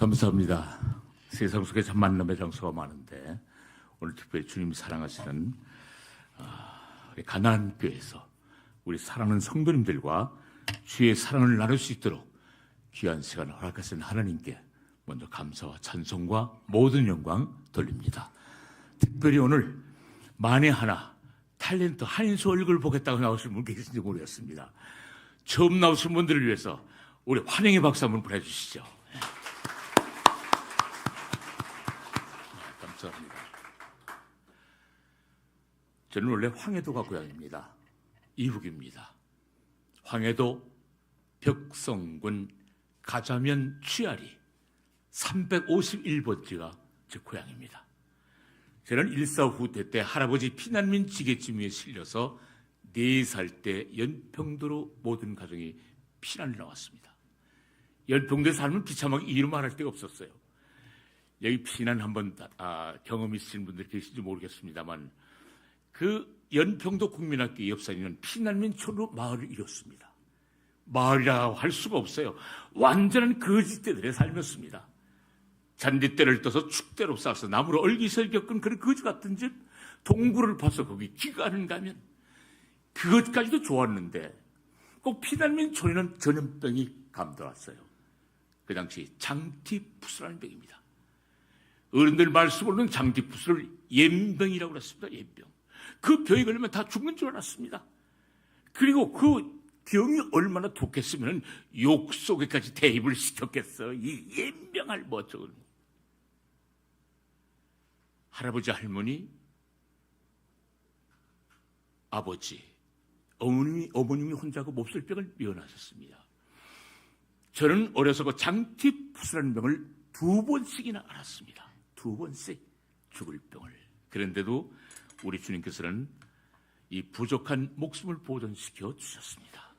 감사합니다. 세상 속에 참 만남의 장소가 많은데 오늘 특별히 주님이 사랑하시는 우리 가나안 교회에서 우리 사랑하는 성도님들과 주의 사랑을 나눌 수 있도록 귀한 시간을 허락하신 하나님께 먼저 감사와 찬송과 모든 영광 돌립니다. 특별히 오늘 만에 하나 탤런트 한인수 얼굴 보겠다고 나오신 분 계신지 모르겠습니다. 처음 나오신 분들을 위해서 우리 환영의 박수 한번 보내주시죠. 감사합니다. 저는 원래 황해도가 고향입니다. 이북입니다. 황해도 벽성군 가자면 취아리 351번지가 제 고향입니다. 저는 일사후퇴 때 할아버지 피난민 지게짐 위에 실려서 4살 때 연평도로 모든 가정이 피난을 나왔습니다. 연평도에 살면 비참하게 이름 말할 데가 없었어요. 여기 피난 한번 경험 있으신 분들 계신지 모르겠습니다만 그 연평도 국민학교 옆산에는 피난민촌으로 마을을 이뤘습니다. 마을이라고 할 수가 없어요. 완전한 거지떼들의 삶이었습니다. 잔디떼를 떠서 축대로 싸서 나무로 얼기설 겪은 그런 거지 같은 집, 동굴을 파서 거기 기가는 가면 그것까지도 좋았는데 꼭 피난민촌에는 전염병이 감돌았어요. 그 당시 장티푸스라는 병입니다. 어른들 말씀으로는 장티푸스를 옌병이라고 그랬습니다. 옌병. 그 병이 걸리면 다 죽는 줄 알았습니다. 그리고 그 병이 얼마나 독했으면 욕 속에까지 대입을 시켰겠어. 이 옌병할 뭐 어쩌고. 할아버지, 할머니, 아버지, 어머님이 혼자 그 몹쓸병을 면하셨습니다. 저는 어려서 그 장티푸스라는 병을 2번씩이나 앓았습니다. 2번씩 죽을 병을. 그런데도 우리 주님께서는 이 부족한 목숨을 보존시켜 주셨습니다.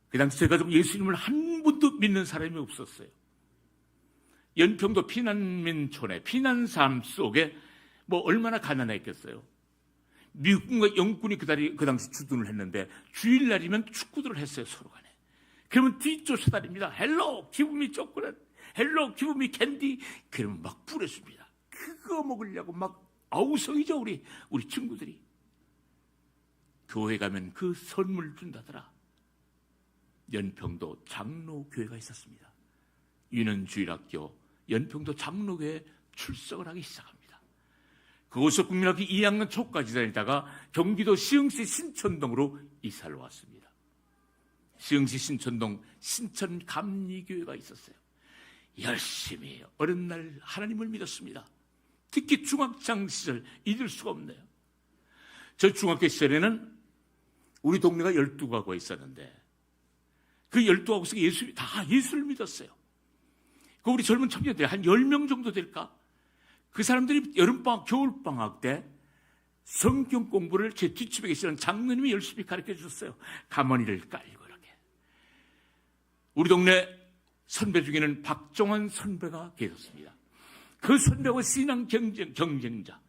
그 당시 제 가족 예수님을 한 분도 믿는 사람이 없었어요. 연평도 피난민촌의 피난삶 속에 뭐 얼마나 가난했겠어요. 미국과 영국군이 그 당시 주둔을 했는데 주일날이면 축구들을 했어요. 서로 간에. 그러면 뒤쫓아다닙니다. 헬로 기브미 초콜릿, 헬로 기브미 캔디. 그러면 막 뿌려줍니다. 그거 먹으려고 막 아우성이죠. 우리 친구들이. 교회 가면 그 선물 준다더라. 연평도 장로교회가 있었습니다. 유년주일학교 연평도 장로교회에 출석을 하기 시작합니다. 그곳에서 국민학교 2학년 초까지 다니다가 경기도 시흥시 신천동으로 이사를 왔습니다. 시흥시 신천동 신천감리교회가 있었어요. 열심히 어린 날 하나님을 믿었습니다. 특히 중학창 시절 잊을 수가 없네요. 저 중학교 시절에는 우리 동네가 12가구가 있었는데 그 12가구 속에 다 예수를 믿었어요. 그 우리 젊은 청년들이 한 10명 정도 될까? 그 사람들이 여름방학, 겨울방학 때 성경 공부를 제 뒷집에 계시는 장로님이 열심히 가르쳐 주셨어요. 가머니를 깔고 이렇게. 우리 동네 선배 중에는 박종환 선배가 계셨습니다. 그 선배와 신앙 경쟁자.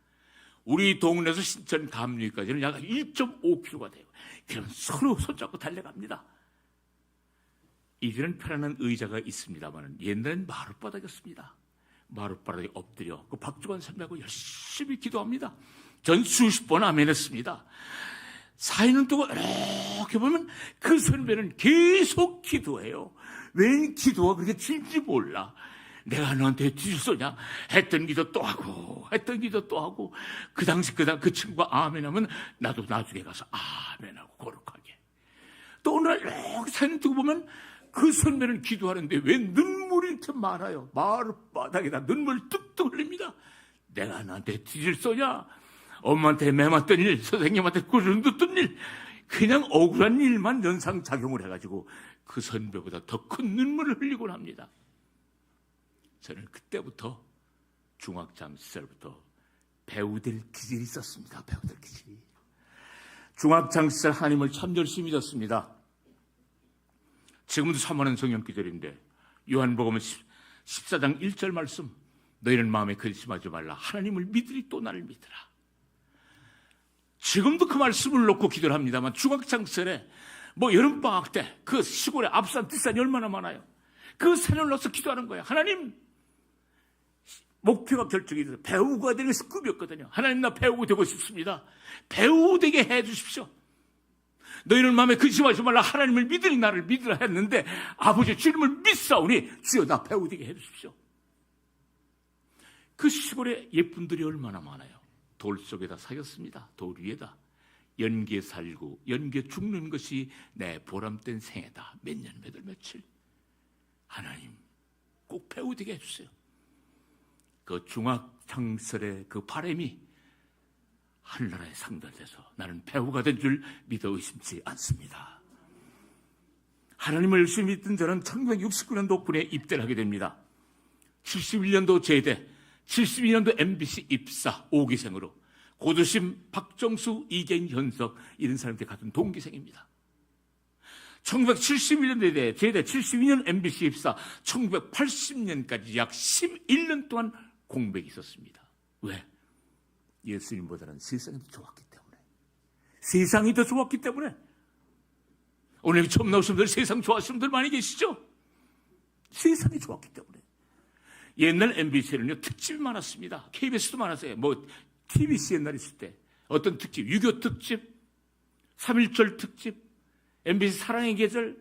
우리 동네에서 신천 감리까지는 약 1.5km가 돼요. 그럼 서로 손잡고 달려갑니다. 이제는 편안한 의자가 있습니다만 옛날엔 마룻바닥이었습니다. 마룻바닥에 엎드려 그 박종환 선배하고 열심히 기도합니다. 전 수십 번 아멘했습니다. 4년 동안 이렇게 보면 그 선배는 계속 기도해요. 왜 기도가 그렇게 길지 몰라. 내가 너한테 뒤질 쏘냐? 했던 기도 또 하고, 했던 기도 또 하고, 그 당시 그 친구가 아멘하면 나도 나중에 가서 아멘하고 거룩하게. 또 오늘 이렇게 사진 두고 보면 그 선배는 기도하는데 왜 눈물이 이렇게 많아요? 마룻바닥에다 눈물 뚝뚝 흘립니다. 내가 너한테 뒤질 쏘냐? 엄마한테 매 맞던 일, 선생님한테 꾸준 듣던 일, 그냥 억울한 일만 연상작용을 해가지고 그 선배보다 더 큰 눈물을 흘리곤 합니다. 저는 그때부터 중학창 시절부터 배우될 기질이 있었습니다. 배우될 기질이. 중학창 시절 하나님을 참 열심히 믿었습니다. 지금도 사모하는 성령 기절인데 요한복음 14장 1절 말씀, 너희는 마음에 근심하지 말라. 하나님을 믿으리 또 나를 믿으라. 지금도 그 말씀을 놓고 기도를 합니다만 중학창 시절에 뭐 여름방학 때 그 시골에 앞산 뒷산이 얼마나 많아요. 그 산을 넣어서 기도하는 거예요. 하나님, 목표가 결정이 돼서 배우가 되는 것이 꿈이었거든요. 하나님, 나 배우 되고 싶습니다. 배우 되게 해 주십시오. 너희는 마음에 근심하지 말라. 하나님을 믿으니 나를 믿으라 했는데 아버지 주님을 믿사오니 주여 나 배우 되게 해 주십시오. 그 시골에 예쁜들이 얼마나 많아요. 돌 속에다 사겼습니다. 돌 위에다. 연기에 살고 연기에 죽는 것이 내 보람된 생애다. 몇 년 몇 월 며칠. 하나님 꼭 배우 되게 해주세요. 그 중학창설의 그 바람이 하늘나라에 상달돼서 나는 배우가 된 줄 믿어 의심치 않습니다. 하나님을 열심히 믿던 저는 1969년도 군에 입대를 하게 됩니다. 71년도 제대, 72년도 MBC 입사 5기생으로 고두심, 박정수, 이계인, 현석 이런 사람들이 같은 동기생입니다. 1971년도에 제대, 72년 MBC 입사, 1980년까지 약 11년 동안 공백이 있었습니다. 왜? 예수님보다는 세상이 더 좋았기 때문에. 세상이 더 좋았기 때문에. 오늘 처음 나오신 분들 세상 좋아하시는 분들 많이 계시죠? 세상이 좋았기 때문에. 옛날 MBC는요 특집이 많았습니다. KBS도 많았어요. 뭐 TBC 옛날에 있을 때 어떤 특집, 6.25 특집, 3.1절 특집, MBC 사랑의 계절,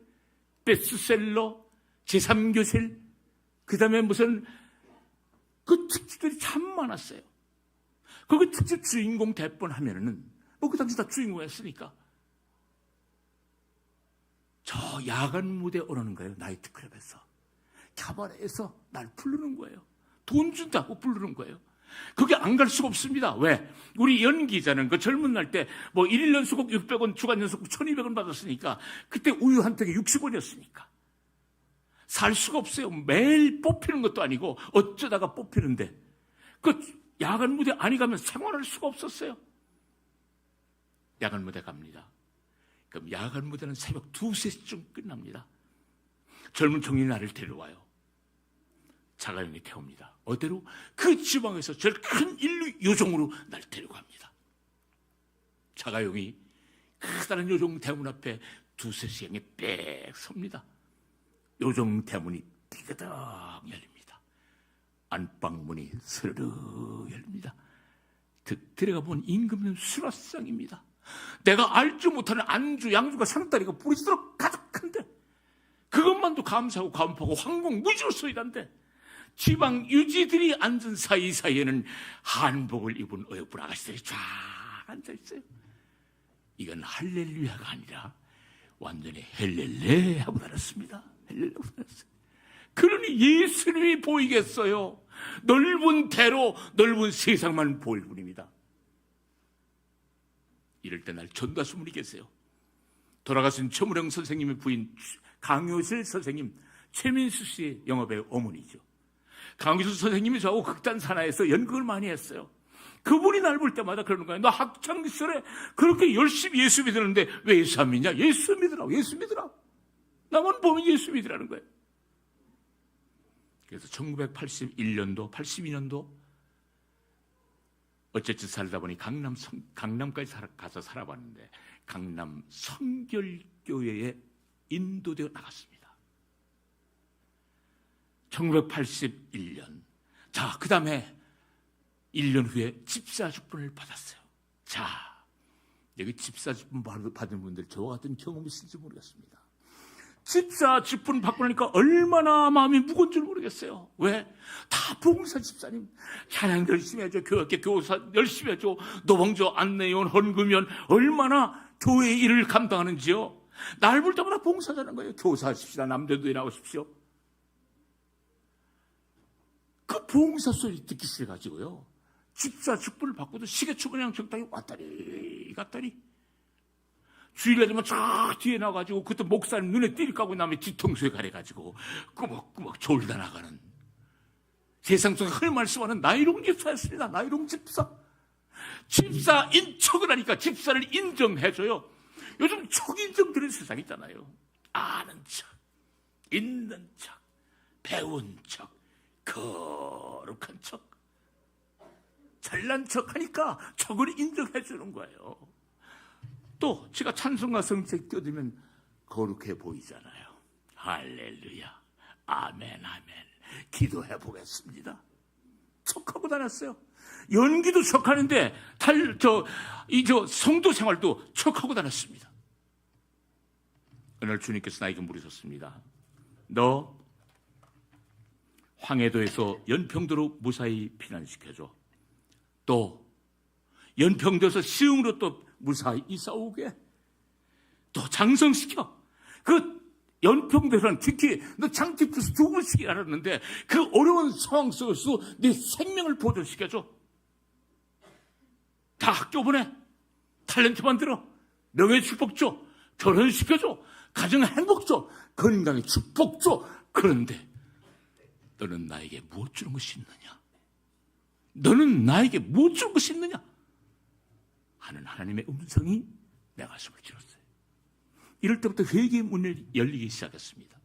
베스트셀러, 제3교실, 그 다음에 무슨 그 특집들이 참 많았어요. 거기 특집 주인공 대본 하면은 뭐 그 당시 다 주인공이었으니까 저 야간 무대 오라는 거예요. 나이트클럽에서, 캐바레에서 날 부르는 거예요. 돈 준다고 부르는 거예요. 그게 안 갈 수가 없습니다. 왜? 우리 연기자는 그 젊은 날 때 뭐 1일 연수국 600원, 주간 연수국 1200원 받았으니까 그때 우유 한 팩에 60원이었으니까 살 수가 없어요. 매일 뽑히는 것도 아니고 어쩌다가 뽑히는데 그 야간 무대 아니 가면 생활할 수가 없었어요. 야간 무대 갑니다. 그럼 야간 무대는 새벽 2, 3시쯤 끝납니다. 젊은 청년이 나를 데려와요. 자가용이 태웁니다. 어디로? 그 지방에서 제일 큰 인류 요정으로 날 데려갑니다. 자가용이 커다란 요정 대문 앞에 2, 3시경에 빽 섭니다. 요정 대문이 삐그덕 열립니다. 안방문이 스르르 열립니다. 들어가 보면 임금님 수라상입니다. 내가 알지 못하는 안주, 양주가 상다리가 부리도록 가득한데 그것만도 감사하고 감포하고 황공 무지로 소리란데 지방 유지들이 앉은 사이사이에는 한복을 입은 어여쁜 아가씨들이 쫙 앉아있어요. 이건 할렐루야가 아니라 완전히 헬렐레 하고 다녔습니다. 헬렐레 하고 다녔어요. 그러니 예수님이 보이겠어요? 넓은 대로 넓은 세상만 보일 뿐입니다. 이럴 때 날 전도하신 분이 계세요. 돌아가신 최무령 선생님의 부인 강효실 선생님, 최민수 씨의 영화배우 어머니죠. 강효실 선생님이 저하고 극단 산하에서 연극을 많이 했어요. 그분이 날 볼 때마다 그러는 거예요. 너 학창시절에 그렇게 열심히 예수 믿었는데 왜 예수 안 믿냐? 예수 믿으라고, 예수 믿으라. 나만 보면 예수 믿으라는 거예요. 그래서 1981년도, 82년도 어쨌든 살다 보니 강남까지 가서 살아봤는데 강남 성결교회에 인도되어 나갔습니다. 1981년. 자, 그 다음에 1년 후에 집사직분을 받았어요. 자, 여기 집사직분 받은 분들 저와 같은 경험이 있을지 모르겠습니다. 집사직분 받고 나니까 얼마나 마음이 무거운 줄 모르겠어요. 왜? 다 봉사 집사님. 찬양 열심히 해줘. 교회 교사 열심히 해줘. 노방조 안내위원 헌금위원 얼마나 교회의 일을 감당하는지요. 날 볼 때마다 봉사자는 거예요. 교사하십시다. 남들도 일하십시오. 그 봉사 소리 듣기 싫어가지고요. 집사 직분을 받고도 시계초 그냥 적당히 왔다리 갔다리. 주일날 되면 쫙 뒤에 나가지고 그때 목사님 눈에 띠를 까고 남의 뒤통수에 가려가지고 꾸벅꾸벅 졸다 나가는 세상 속에 할 말씀하는 나이롱 집사였습니다. 나이롱 집사. 집사인 척을 하니까 집사를 인정해줘요. 요즘 척인정 드는 세상 있잖아요. 아는 척, 있는 척, 배운 척, 거룩한 척, 잘난 척 하니까 척을 인정해 주는 거예요. 또 제가 찬송가 성책 껴들면 거룩해 보이잖아요. 할렐루야, 아멘, 아멘. 기도해 보겠습니다. 척하고 다녔어요. 연기도 척하는데 성도 생활도 척하고 다녔습니다. 어느 날 주님께서 나에게 물으셨습니다. 너 황해도에서 연평도로 무사히 피난시켜줘. 또 연평도에서 시흥으로 또 무사히 이사오게. 또 장성시켜. 그 연평도에서는 특히 너 장기표에서 죽을 시기 알았는데 그 어려운 상황 속에서도 네 생명을 보존시켜줘. 다 학교 보내. 탤런트 만들어. 명예 축복 줘. 결혼시켜줘. 가정 행복 줘. 건강에 축복 줘. 그런데 너는 나에게 무엇 주는 것이 있느냐? 너는 나에게 무엇 주는 것이 있느냐? 하는 하나님의 음성이 내 가슴을 찔렀어요. 이럴 때부터 회개의 문이 열리기 시작했습니다.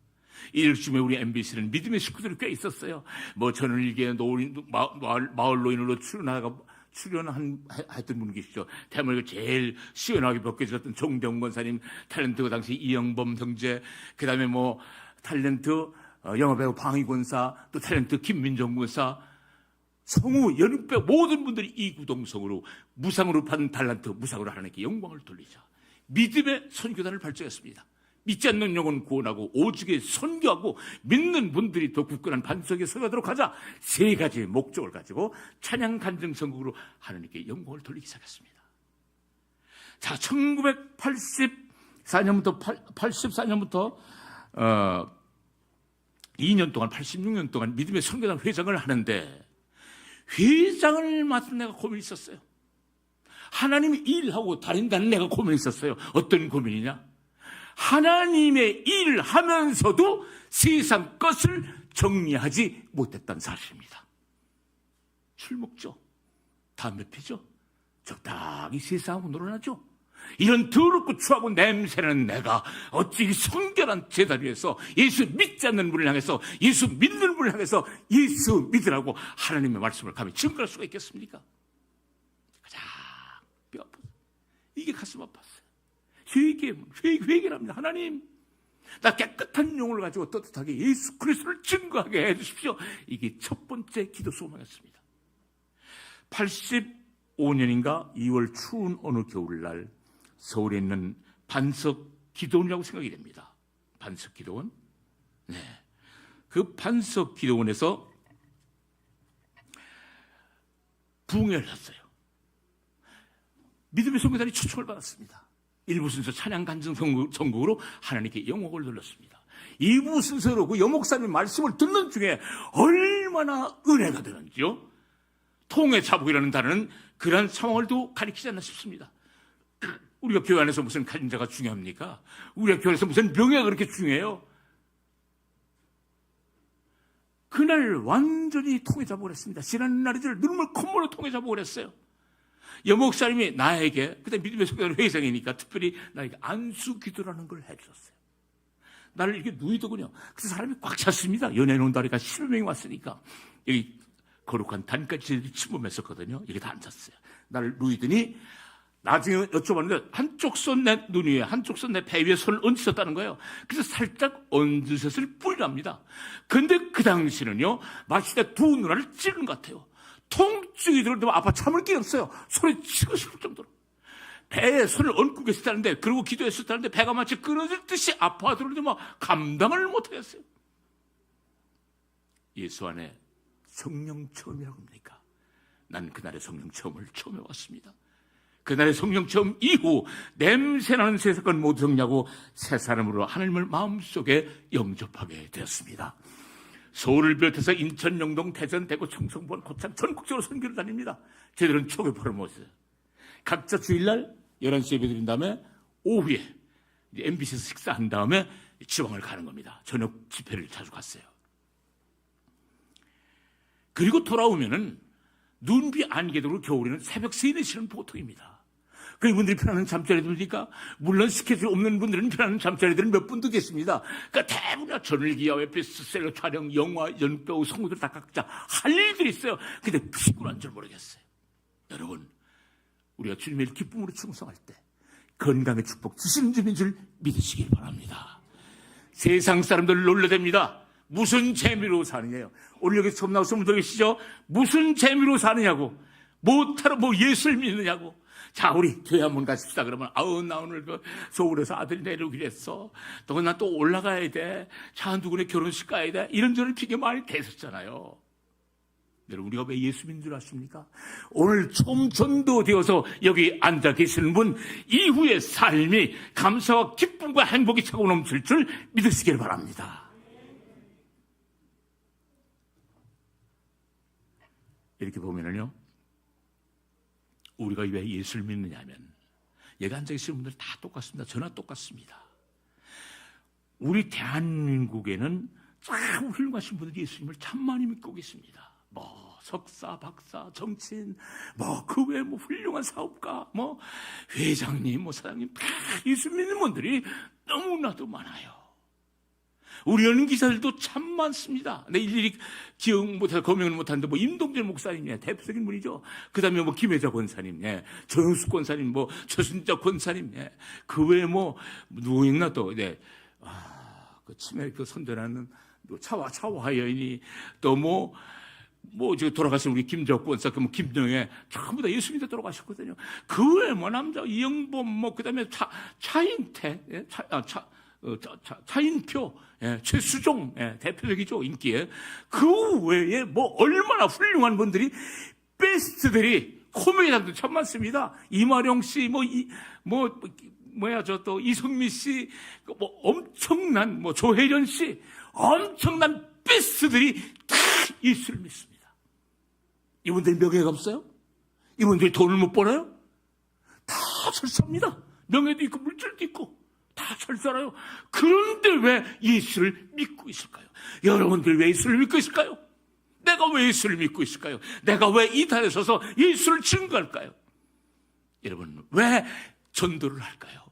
이럴쯤에 우리 MBC는 믿음의 식구들이 꽤 있었어요. 뭐 저는 일개 마을 노인으로 출연했던 분 계시죠. 대한민국 제일 시원하게 벗겨졌던 정대웅 권사님, 탤런트 그 당시 이영범 형제, 그 다음에 뭐 탤런트 영화배우 방희 권사, 또 탤런트 김민정 권사, 성우, 연극배우 모든 분들이 이구동성으로 무상으로 받은 탤런트, 무상으로 하나님께 영광을 돌리자. 믿음의 선교단을 발전했습니다. 믿지 않는 영혼 구원하고 오직에 선교하고 믿는 분들이 더 굳건한 반석에 서가도록 하자. 세 가지의 목적을 가지고 찬양 간증 선곡으로 하나님께 영광을 돌리기 시작했습니다. 자, 1984년부터 2년 동안 86년 동안 믿음의 선교단 회장을 하는데 회장을 맡은 내가 고민이 있었어요. 하나님이 일하고 다닌다는 내가 고민이 있었어요. 어떤 고민이냐? 하나님의 일을 하면서도 세상 것을 정리하지 못했다는 사실입니다. 술 먹죠. 담배 피죠. 적당히 세상하고 놀아나죠. 이런 더럽고 추하고 냄새나는 내가 어찌 이 성결한 제단 위에서 예수 믿지 않는 분을 향해서 예수 믿는 분을 향해서 예수 믿으라고 하나님의 말씀을 감히 증거할 수가 있겠습니까? 가장 뼈 아팠어요. 이게 가슴 아팠어요. 회개랍니다. 하나님, 나 깨끗한 영혼을 가지고 떳떳하게 예수 그리스도를 증거하게 해주십시오. 이게 첫 번째 기도 소망이었습니다. 85년인가 2월 추운 어느 겨울날 서울에 있는 반석 기도원이라고 생각이 됩니다. 반석 기도원. 네. 그 반석 기도원에서 부흥회를 했어요. 믿음의 선교단이 초청을 받았습니다. 1부 순서 찬양 간증 선곡으로 하나님께 영광을 돌렸습니다. 2부 순서로 그 여목사님의 말씀을 듣는 중에 얼마나 은혜가 되는지요. 통의 자복이라는 단어는 그러한 상황을 또 가리키지 않나 싶습니다. 우리가 교회 안에서 무슨 간자가 중요합니까? 우리가 교회 안에서 무슨 명예가 그렇게 중요해요? 그날 완전히 통의 자복을 했습니다. 지난 날이들 눈물 콧물로 통의 자복을 했어요. 여목사님이 나에게, 그때 믿음의 선교단 회장이니까 특별히 나에게 안수 기도라는 걸 해주셨어요. 나를 이렇게 누이더군요. 그래서 사람이 꽉 찼습니다. 연예인 온다니까 10여 명이 왔으니까. 여기 거룩한 단까지 침범했었거든요. 이렇게 다 앉았어요. 나를 누이더니 나중에 여쭤봤는데 한쪽 손 내 눈 위에, 한쪽 손 내 배 위에 손을 얹으셨다는 거예요. 그래서 살짝 얹으셨을 뿐이랍니다. 근데 그 당시는요, 마치 내 두 누나를 찌른 것 같아요. 통증이 들어오는데 아파 참을 게 없어요. 소리 치고 싶을 정도로. 배에 손을 얹고 계셨다는데, 그리고 기도했었다는데 배가 마치 끊어질 듯이 아파 들어오는데 막 감당을 못하겠어요. 예수 안에 성령 체험이라고 합니까? 난 그날의 성령 체험을 처음 해봤습니다. 그날의 성령 체험 이후 냄새나는 새 사건 모두 정리하고 새 사람으로 하나님을 마음속에 영접하게 되었습니다. 서울을 비롯해서 인천, 영동, 대전, 대구, 청송본, 고창 전국적으로 선교를 다닙니다. 저희들은 초교 벌어먹었어요. 각자 주일날 11시에 예배드린 다음에 오후에 MBC에서 식사한 다음에 지방을 가는 겁니다. 저녁 집회를 자주 갔어요. 그리고 돌아오면은 눈비 안개도로 겨울에는 새벽 3, 4시는 보통입니다. 그 이분들이 편안한 잠자리들입니까? 물론 스케줄 없는 분들은 편안한 잠자리들은 몇 분도 계십니다. 그러니까 대부분 전일기야, 베스트셀러 촬영, 영화, 연배우, 성우들 다 각자 할 일들이 있어요. 근데 피곤한 줄 모르겠어요. 여러분, 우리가 주님의 기쁨으로 충성할 때 건강의 축복 주시는 분인 줄 믿으시길 바랍니다. 세상 사람들 놀래댑니다. 무슨 재미로 사느냐요? 오늘 여기 처음 나오신 분들 계시죠? 무슨 재미로 사느냐고, 뭐하러 예수를 믿느냐고. 자, 우리 교회 한번 가십시다. 그러면, 나 오늘 서울에서 아들이 내려오기로 했어. 또 나 또 올라가야 돼. 자, 누구네 결혼식 가야 돼. 이런저런 핑계 많이 대셨잖아요. 여러분, 우리가 왜 예수 믿는 줄 아십니까? 오늘 처음 전도되어서 여기 앉아 계시는 분 이후의 삶이 감사와 기쁨과 행복이 차고 넘칠 줄 믿으시길 바랍니다. 이렇게 보면은요, 우리가 왜 예수를 믿느냐 하면, 여기 앉아 계시는 분들 다 똑같습니다. 저나 똑같습니다. 우리 대한민국에는 참 훌륭하신 분들이 예수님을 참 많이 믿고 계십니다. 석사, 박사, 정치인, 그 외에 훌륭한 사업가, 회장님, 사장님, 다 예수 믿는 분들이 너무나도 많아요. 우리 연은 기사들도 참 많습니다. 내 일일이 기억 못해서 거명을 못하는데, 임동준 목사님, 대표적인 분이죠. 그 다음에 김혜자 권사님, 정숙 권사님, 최순자 권사님, 그 외에 누구 있나 또, 그 치매 선전하는 차와 여인이 또 지금 돌아가신 우리 김적 권사, 김정혜, 전부 다 예수 믿어 돌아가셨거든요. 그 외에 남자, 이영범, 그 다음에 차인태, 차인표, 최수종, 대표적이죠, 인기에. 그 외에 얼마나 훌륭한 분들이, 베스트들이, 코미디언도 참 많습니다. 이마령 씨, 또 이성미 씨, 엄청난, 조혜련 씨, 엄청난 베스트들이 다 예수를 믿습니다. 이분들이 명예가 없어요? 이분들이 돈을 못 벌어요? 다 잘 삽니다. 명예도 있고 물질도 있고 다 잘 살아요. 그런데 왜 예수를 믿고 있을까요? 여러분들 왜 예수를 믿고 있을까요? 내가 왜 예수를 믿고 있을까요? 내가 왜 이 단에 서서 예수를 증거할까요? 여러분, 왜 전도를 할까요?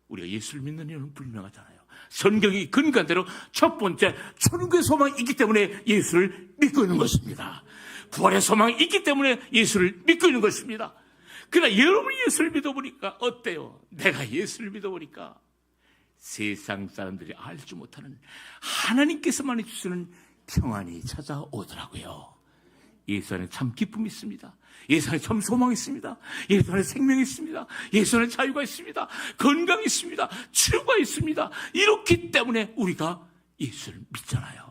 우리가 예수를 믿는 이유는 분명하잖아요. 성경이 근거한 대로 첫 번째, 천국의 소망이 있기 때문에 예수를 믿고 있는 것입니다. 부활의 소망이 있기 때문에 예수를 믿고 있는 것입니다. 그러나 여러분이 예수를 믿어보니까 어때요? 내가 예수를 믿어보니까 세상 사람들이 알지 못하는 하나님께서만 해주시는 평안이 찾아오더라고요. 예수 안에 참 기쁨이 있습니다. 예수 안에 참 소망이 있습니다. 예수 안에 생명이 있습니다. 예수 안에 자유가 있습니다. 건강이 있습니다. 치유가 있습니다. 이렇기 때문에 우리가 예수를 믿잖아요.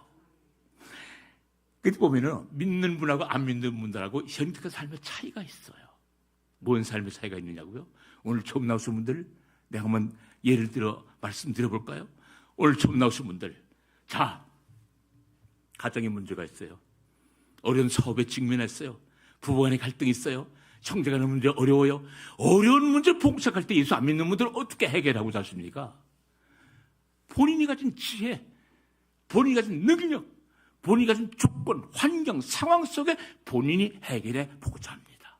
그때 보면은 믿는 분하고 안 믿는 분들하고 현대의 삶의 차이가 있어요. 뭔 삶의 차이가 있느냐고요? 오늘 처음 나오신 분들, 내가 한번 예를 들어 말씀드려볼까요? 오늘 처음 나오신 분들, 자, 가정에 문제가 있어요. 어려운 사업에 직면했어요. 부부간에 갈등이 있어요. 형제간의 문제 어려워요. 어려운 문제 봉착할 때 예수 안 믿는 분들은 어떻게 해결하고 사십니까? 본인이 가진 지혜, 본인이 가진 능력, 본인이 가진 조건, 환경, 상황 속에 본인이 해결해 보고자 합니다.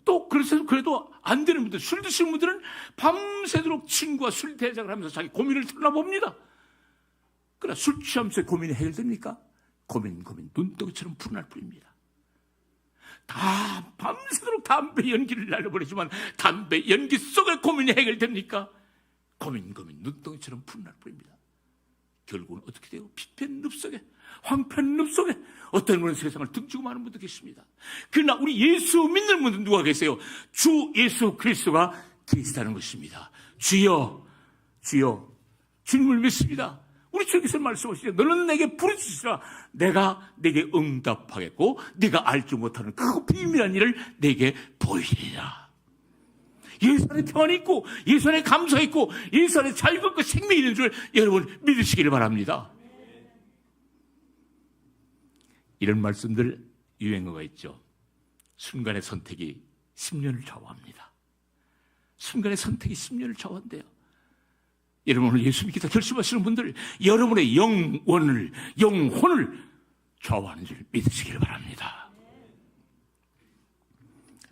또 그래도 안 되는 분들, 술 드시는 분들은 밤새도록 친구와 술 대작을 하면서 자기 고민을 털어봅니다. 그러나 술 취하면서 고민이 해결됩니까? 고민 눈덩이처럼 푸른날 뿐입니다. 다 밤새도록 담배 연기를 날려버리지만 담배 연기 속에 고민이 해결됩니까? 고민 눈덩이처럼 푸른날 뿐입니다. 결국은 어떻게 돼요? 피편 늪속에, 황폐한 늪속에 어떤 분은 세상을 등지고 마는 분도 계십니다. 그러나 우리 예수 믿는 분은 누가 계세요? 주 예수 그리스도가 계시다는 것입니다. 주여 주님을 믿습니다. 우리 주께서 말씀하시죠. 너는 내게 부르짖으라. 내가 내게 응답하겠고 네가 알지 못하는 그 비밀한 일을 내게 보이리라. 예수 안에 평안이 있고 예수 안에 감사가 있고 예수 안에 자유가 있고 생명이 있는 줄 여러분 믿으시기를 바랍니다. 이런 말씀들 유행어가 있죠. 순간의 선택이 10년을 좌우합니다. 순간의 선택이 10년을 좌우한대요. 여러분 오늘 예수 믿겠다 결심하시는 분들 여러분의 영혼을 좌우하는 줄 믿으시기를 바랍니다.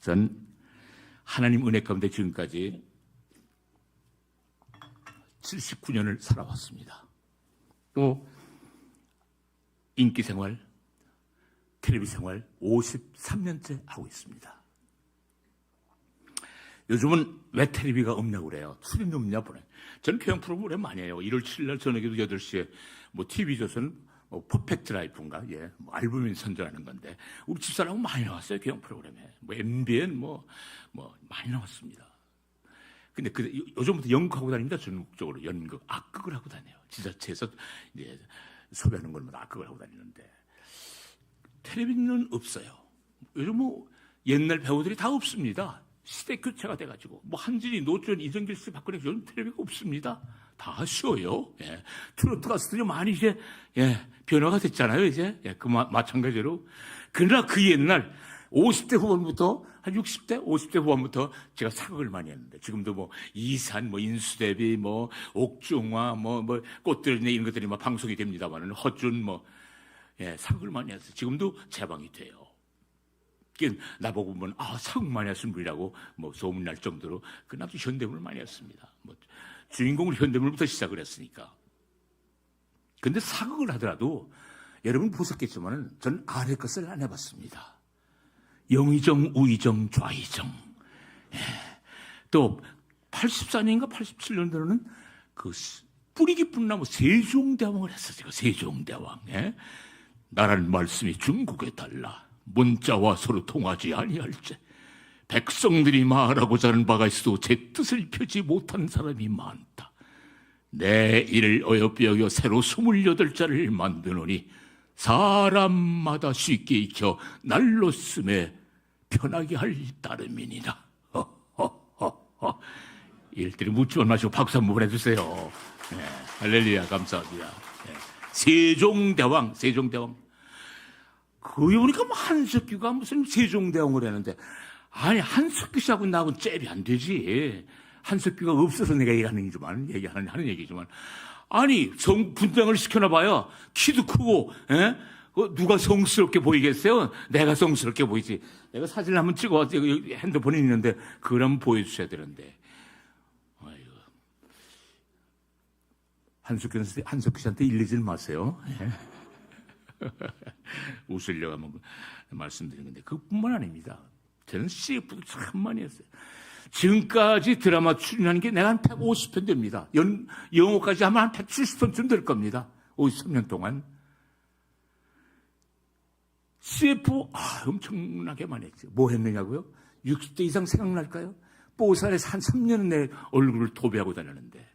전 하나님 은혜 가운데 지금까지 79년을 살아왔습니다. 또 인기생활, 텔레비 생활 53년째 하고 있습니다. 요즘은 왜 텔레비가 없냐고 그래요. 출연료 없냐 보네. 저는 교양 프로그램 많이 해요. 1월 7일 날 저녁에도 8시에 TV조선 퍼펙트 라이프인가? 예, 뭐 알부민 선전하는 건데 우리 집사람은 많이 나왔어요. 교양 프로그램에. 뭐 MBN 뭐 많이 나왔습니다. 근데 요즘부터 연극하고 다닙니다. 전국적으로 연극, 악극을 하고 다녀요. 지자체에서 이제 섭외하는 걸마다 악극을 하고 다니는데 텔레비전은 없어요. 요즘 뭐 옛날 배우들이 다 없습니다. 시대 교체가 돼가지고 뭐 한진이, 노준, 이정길 씨, 박근혜 요즘 텔레비가 없습니다. 다 쉬워요. 예. 트로트 가수들이 많이 이제 변화가 됐잖아요. 이제 그 마찬가지로. 그러나 그 옛날 50대 후반부터 한 60대, 50대 후반부터 제가 사극을 많이 했는데 지금도 뭐 이산, 뭐 인수대비, 뭐 옥중화, 뭐 꽃들네 이런 것들이 막 방송이 됩니다만은 허준 사극을 많이 했어요. 지금도 재방이 돼요. 나보고 보면 사극 많이 하신 분이라고 뭐 소문날 정도로 나도 현대물을 많이 했습니다. 뭐 주인공을 현대물부터 시작을 했으니까. 근데 사극을 하더라도 여러분 보셨겠지만은 전 아래 것을 안 해봤습니다. 영의정, 우의정, 좌의정. 또 84년인가 87년도에는 그 뿌리 깊은 나무 세종대왕을 했었어요. 세종대왕. 나라는 말씀이 중국에 달라 문자와 서로 통하지 아니할지 백성들이 말하고자 하는 바가 있어도 제 뜻을 펴지 못한 사람이 많다. 내 이를 어여삐 여겨 새로 28자를 만드노니 사람마다 쉽게 익혀 날로 쓰매 편하게 할 따름이니라. 일들이 묻지만 마시고 박수 한번 해주세요. 할렐루야, 감사합니다. 세종대왕. 거기 보니까 뭐 한석규가 무슨 세종대왕을 했는데, 아니 한석규 씨하고 나하고는 잽이 안 되지. 한석규가 없어서 내가 하는 얘기지만, 아니 분장을 시켜놔 봐요. 키도 크고, 누가 성스럽게 보이겠어요? 내가 성스럽게 보이지. 내가 사진 한번 찍어 핸드폰에 있는데 그걸 한번 보여주셔야 되는데. 아이고. 한석규 씨한테 일리질 마세요. 웃으려고 한번 말씀드린 건데 그뿐만 아닙니다. 저는 CF도 참 많이 했어요. 지금까지 드라마 출연하는 게 내가 한 150편 됩니다. 영어까지 하면 한 170편쯤 될 겁니다. 53년 동안. CF 엄청나게 많이 했죠. 뭐 했느냐고요? 60대 이상 생각날까요? 뽀살에서 한 3년은 내 얼굴을 도배하고 다녔는데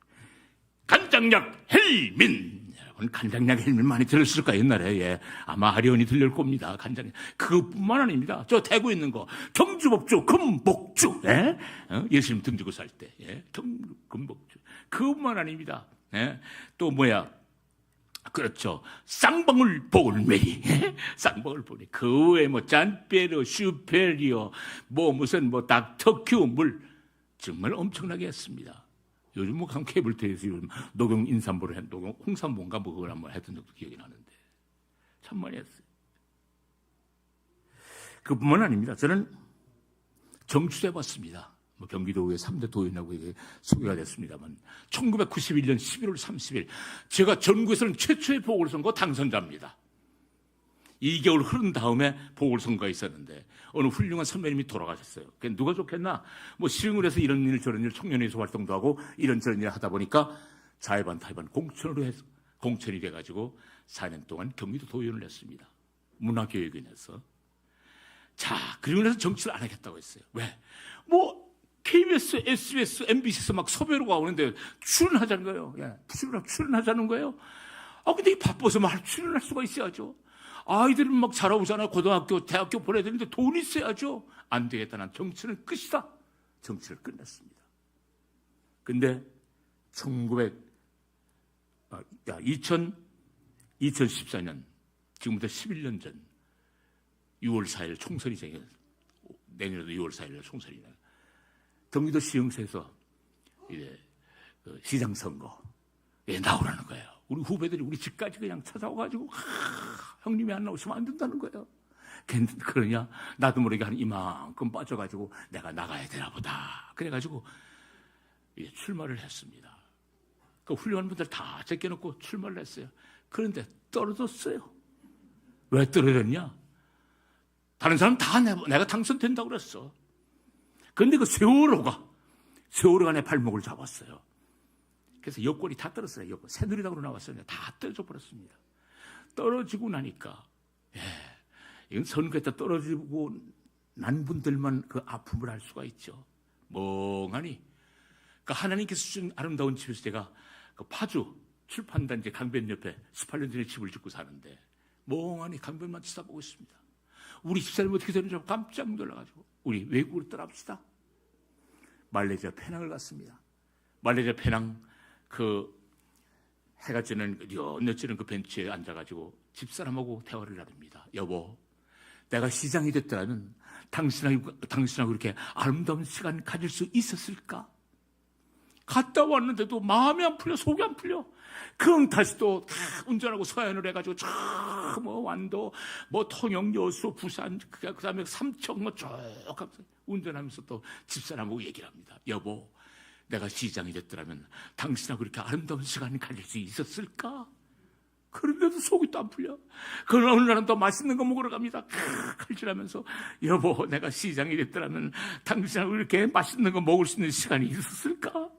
간장약 헬민. 여러분 간장약 헬민 많이 들었을까 옛날에. 아마 아리언이 들릴 겁니다. 간장약. 그것뿐만 아닙니다. 저 대구에 있는 거 경주법주 금복주. 예수님 등지고 살 때. 금복주. 그것만 아닙니다. 또 그렇죠. 쌍방울 보울메리. 쌍방울 보울메리. 그 외에 짠페르, 슈페리오, 무슨 닥터큐 정말 엄청나게 했습니다. 요즘 케이블 테레비에서 요즘 녹용 인삼보를 녹용 홍삼보인가 그걸 한번 했던 적도 기억이 나는데 참 많이 했어요. 그뿐만 아닙니다. 저는 정치도 해봤습니다. 경기도의 3대 도의원하고 이게 소개가 됐습니다만 1991년 11월 30일 제가 전국에서는 최초의 보궐선거 당선자입니다. 2개월 흐른 다음에 보궐선거가 있었는데 어느 훌륭한 선배님이 돌아가셨어요. 누가 좋겠나? 시흥을 해서 이런 일 저런 일 청년회의소 활동도 하고 이런저런 일 하다 보니까 자해반 타해반 공천이 돼가지고 4년 동안 경기도 도의원을 했습니다. 문화교육위원회에서. 자, 그리고 나서 정치를 안 하겠다고 했어요. 왜? KBS, SBS, MBC에서 막 섭외로 가오는데 출연하자는 거예요. 출연하자는 거예요. 근데 바빠서 출연할 수가 있어야죠. 아이들은 막 자라오잖아요. 고등학교, 대학교 보내야 되는데 돈이 있어야죠. 안 되겠다. 난 정치는 끝이다. 정치를 끝냈습니다. 근데 2014년, 지금부터 11년 전 6월 4일 총선이 내년에도 6월 4일 총선이 나요. 경기도 시흥시에서 이제 시장 선거에 나오라는 거예요. 우리 후배들이 우리 집까지 그냥 찾아와가지고 형님이 안 나오시면 안 된다는 거예요. 그러냐? 나도 모르게 한 이만큼 빠져가지고 내가 나가야 되나 보다. 그래가지고 이제 출마를 했습니다. 그 훌륭한 분들 다 제껴놓고 출마를 했어요. 그런데 떨어졌어요. 왜 떨어졌냐? 다른 사람 다 내가 당선된다고 그랬어. 그런데 그 세월호가 내 발목을 잡았어요. 그래서 여권이 다 떨어졌어요. 새누리당으로 나왔어요. 다 떨어져 버렸습니다. 떨어지고 나니까, 이건 선거에다 떨어지고 난 분들만 그 아픔을 알 수가 있죠. 멍하니. 그러니까 하나님께서 주신 아름다운 집에서 제가 그 파주 출판단지 강변 옆에 18년 전에 집을 짓고 사는데 멍하니 강변만 쳐다보고 있습니다. 우리 집사람이 어떻게 되는지 깜짝 놀라가지고 우리 외국으로 떠납시다. 말레이시아 페낭을 갔습니다. 말레이시아 페낭 그 해가 지는 엿엿지는 그 벤치에 앉아가지고 집사람하고 대화를 나눕니다. 여보, 내가 시장이 됐더라면 당신하고 이렇게 아름다운 시간 가질 수 있었을까? 갔다 왔는데도 마음이 안 풀려, 속이 안 풀려. 그럼 다시 또 다 운전하고 서해안을 해가지고 뭐 완도, 뭐 통영, 여수, 부산, 그다음에 삼척 쭉 운전하면서 또 집사람하고 얘기를 합니다. 여보, 내가 시장이 됐더라면 당신하고 이렇게 아름다운 시간을 가질 수 있었을까? 그런데도 속이 또 안 풀려. 그러나 어느 날은 또 맛있는 거 먹으러 갑니다. 칼질하면서 여보, 내가 시장이 됐더라면 당신하고 이렇게 맛있는 거 먹을 수 있는 시간이 있었을까?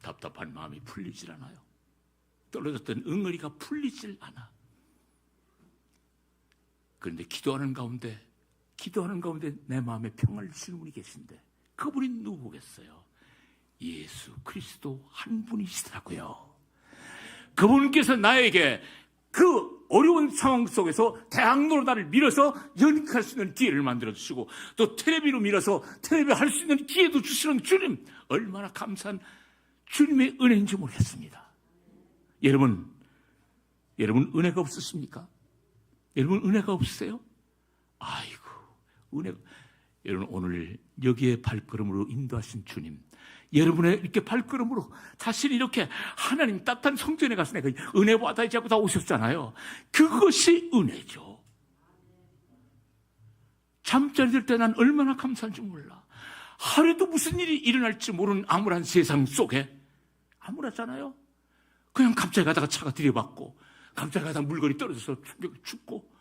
답답한 마음이 풀리질 않아요. 떨어졌던 응어리가 풀리질 않아. 그런데 기도하는 가운데 내 마음에 평안을 주시는 분이 계신데 그분이 누구겠어요? 예수 그리스도 한 분이시더라고요. 그분께서 나에게 그 어려운 상황 속에서 대학로로 나를 밀어서 연극할 수 있는 기회를 만들어주시고 또 텔레비로 밀어서 텔레비 할 수 있는 기회도 주시는 주님, 얼마나 감사한 주님의 은혜인지 모르겠습니다. 여러분 은혜가 없으십니까? 여러분 은혜가 없으세요? 아이고, 은혜가. 여러분 오늘 여기에 발걸음으로 인도하신 주님, 여러분의 이렇게 발걸음으로 자신이 이렇게 하나님 따뜻한 성전에 가서 내가 은혜 받아야지 하고 다 오셨잖아요. 그것이 은혜죠. 잠자리 들 때 난 얼마나 감사한지 몰라. 하루에도 무슨 일이 일어날지 모르는 암울한 세상 속에 암울하잖아요. 그냥 갑자기 가다가 차가 들이받고 갑자기 가다가 물건이 떨어져서 죽고,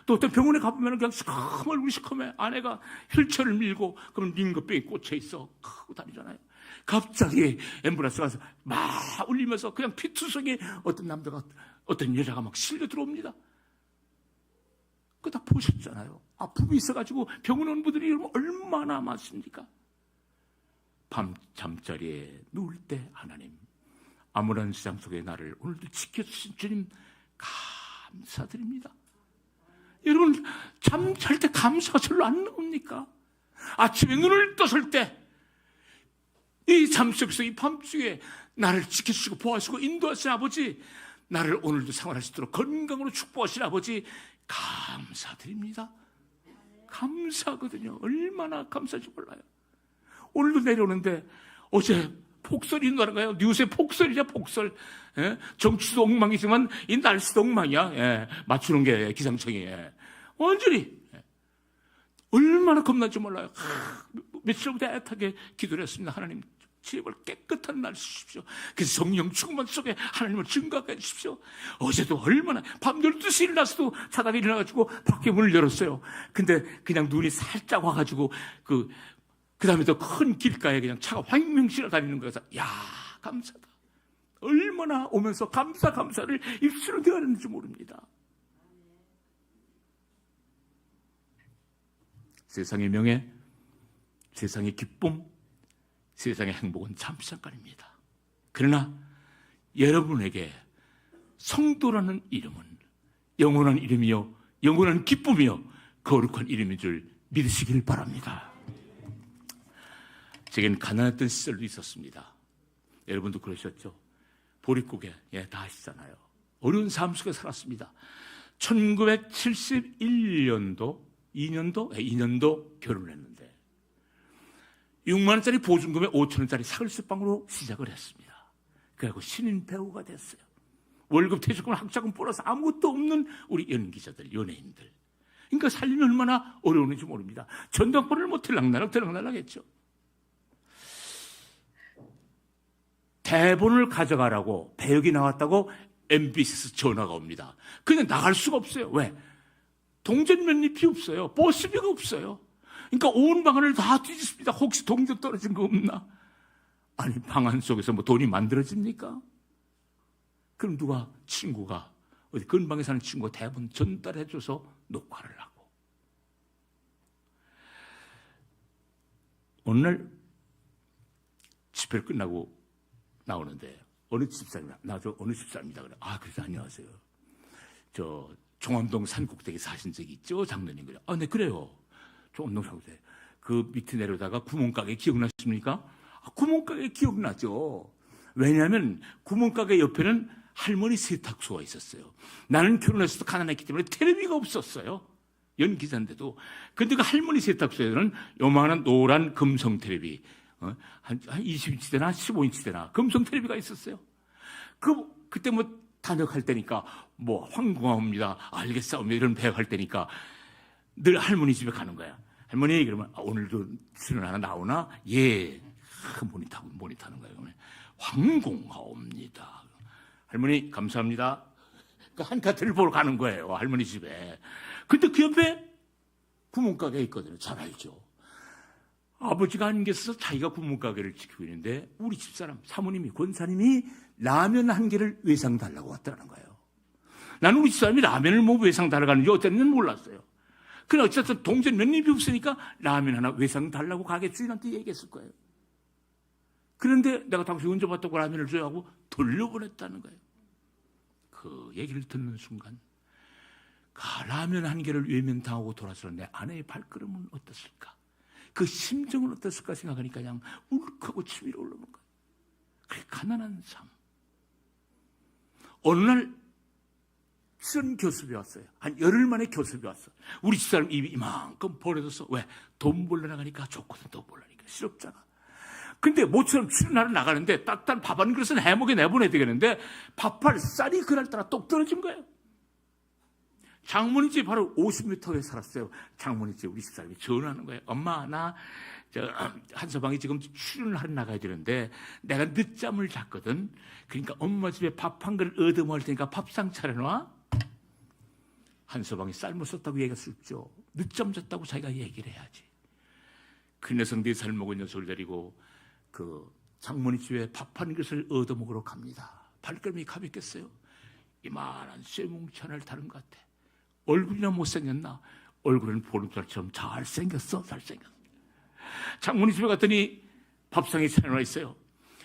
또 어떤 병원에 가보면 그냥 시커매. 아내가 휠체어를 밀고 그러면 링거병이 꽂혀 있어. 크고 다니잖아요. 갑자기 앰뷸런스 가서 막 울리면서 그냥 피투성이 어떤 여자가 막 실려 들어옵니다. 그거 다 보셨잖아요. 아픔이 있어가지고 병원 온 분들이 얼마나 많습니까? 밤 잠자리에 누울 때 하나님, 암울한 세상 속에 나를 오늘도 지켜주신 주님 감사드립니다. 여러분 잠잘 때 감사가 절로 안 나옵니까? 아침에 눈을 떴을 때 이 잠속에서 이 밤중에 나를 지켜주시고 보호하시고 인도하신 아버지, 나를 오늘도 생활할 수 있도록 건강으로 축복하신 아버지 감사드립니다. 감사하거든요. 얼마나 감사한지 몰라요. 오늘도 내려오는데 어제 폭설이 있나요? 뉴스에 폭설이냐 폭설. 정치도 엉망이지만 이 날씨도 엉망이야. 맞추는 게 기상청이. 완전히. 얼마나 겁난지 몰라요. 며칠부터 애타게 기도를 했습니다. 하나님 제발 깨끗한 날씨 주십시오. 그래서 성령 충만 속에 하나님을 증거하게 해주십시오. 어제도 얼마나 밤 12시 일어나서도 자다가 일어나가지고 밖에 문을 열었어요. 근데 그냥 눈이 살짝 와가지고 그 다음에 또 큰 길가에 그냥 차가 황명실어 다니는 거여서 야 감사다. 얼마나 오면서 감사를 입술로 대하는지 모릅니다. 세상의 명예, 세상의 기쁨, 세상의 행복은 잠시 잠깐입니다. 그러나 여러분에게 성도라는 이름은 영원한 이름이요 영원한 기쁨이요 거룩한 이름인 줄 믿으시길 바랍니다. 제겐 가난했던 시절도 있었습니다. 여러분도 그러셨죠? 보릿고개 다 아시잖아요. 어려운 삶 속에 살았습니다. 1971년도 2년도 결혼을 했는데 6만 원짜리 보증금에 5천 원짜리 사글세방으로 시작을 했습니다. 그리고 신인 배우가 됐어요. 월급, 퇴직금, 학자금 플러스 아무것도 없는 우리 연기자들, 연예인들. 그러니까 살림이 얼마나 어려웠는지 모릅니다. 전당포를 뭐 들락날락 했죠. 대본을 가져가라고 배역이 나왔다고 MBC에서 전화가 옵니다. 근데 나갈 수가 없어요. 왜? 동전 면입이 없어요. 버스비가 없어요. 그러니까 온 방안을 다 뒤집습니다. 혹시 동전 떨어진 거 없나? 아니 방안 속에서 뭐 돈이 만들어집니까? 그럼 누가 친구가 어디 근방에 사는 친구가 대본 전달해줘서 녹화를 하고 어느 날 집회를 끝나고 나오는데 어느 집사입니다. 어느 집사입니다. 그래. 그래서 안녕하세요. 저 종암동 산꼭대기 사신 적이 있죠, 장로님. 그래. 네, 그래요. 종암동 산꼭대기. 그 밑에 내려다가 구멍가게 기억나십니까? 구멍가게 기억나죠. 왜냐하면 구멍가게 옆에는 할머니 세탁소가 있었어요. 나는 결혼해서도 가난했기 때문에 텔레비가 없었어요. 연기자인데도. 근데 그 할머니 세탁소에는 요만한 노란 금성 텔레비, 한 20인치 되나 15인치 되나 금성 텔레비가 있었어요. 그때 뭐 단역할 때니까 뭐 황궁합니다, 알겠사오며 이런 배역할 때니까 늘 할머니 집에 가는 거야. 할머니 그러면 오늘도 출연 하나 나오나? 예. 모니터하는 거예요. 황궁하옵니다. 할머니 감사합니다. 그 한카트를 보러 가는 거예요, 할머니 집에. 근데 그 옆에 구멍가게 있거든요. 잘 알죠. 아버지가 안 계셔서 자기가 구멍가게를 지키고 있는데 우리 집사람 사모님이 권사님이 라면 한 개를 외상 달라고 왔다는 거예요. 나는 우리 집사람이 라면을 뭐 외상 달아가는지 어쨌든 몰랐어요. 그러나 어쨌든 동전 몇 입이 없으니까 라면 하나 외상 달라고 가게 주인한테 얘기했을 거예요. 그런데 내가 당신 언제 봤다고 라면을 줘야 하고 돌려보냈다는 거예요. 그 얘기를 듣는 순간 라면 한 개를 외면당하고 돌아서 내 아내의 발걸음은 어땠을까? 그 심정은 어땠을까 생각하니까 그냥 울컥하고 침이 올라오는 거예요. 그래, 가난한 삶. 어느 날 전 교습이 왔어요. 한 열흘 만에 교습이 왔어. 우리 집사람 입이 이만큼 벌어졌어. 왜? 돈 벌러 나가니까 좋거든. 돈 벌러니까 실업자가. 근데 모처럼 출근하러 나가는데 따뜻한 밥 한 그릇은 해먹에 내보내야 되겠는데 밥할 쌀이 그날따라 똑 떨어진 거예요. 장모님 집 바로 50m에 살았어요. 장모님 집 우리 집사람이 전화하는 거예요. 엄마, 나 한서방이 지금 출근을 하러 나가야 되는데 내가 늦잠을 잤거든. 그러니까 엄마 집에 밥 한 그릇 얻어 먹을 테니까 밥상 차려놔. 한서방이 쌀 못 썼다고 얘기할 수 없죠. 늦잠 잤다고 자기가 얘기를 해야지. 그 녀석 4살 먹은 녀석을 데리고 그 장모님 집에 밥 한 그릇을 얻어 먹으러 갑니다. 발걸음이 가볍겠어요? 이만한 쇠뭉치 하나를 다른 것 같아. 얼굴이나 못생겼나? 얼굴은 보름달처럼 잘생겼어. 잘생겼어. 장모님 집에 갔더니 밥상에 차려놔 있어요.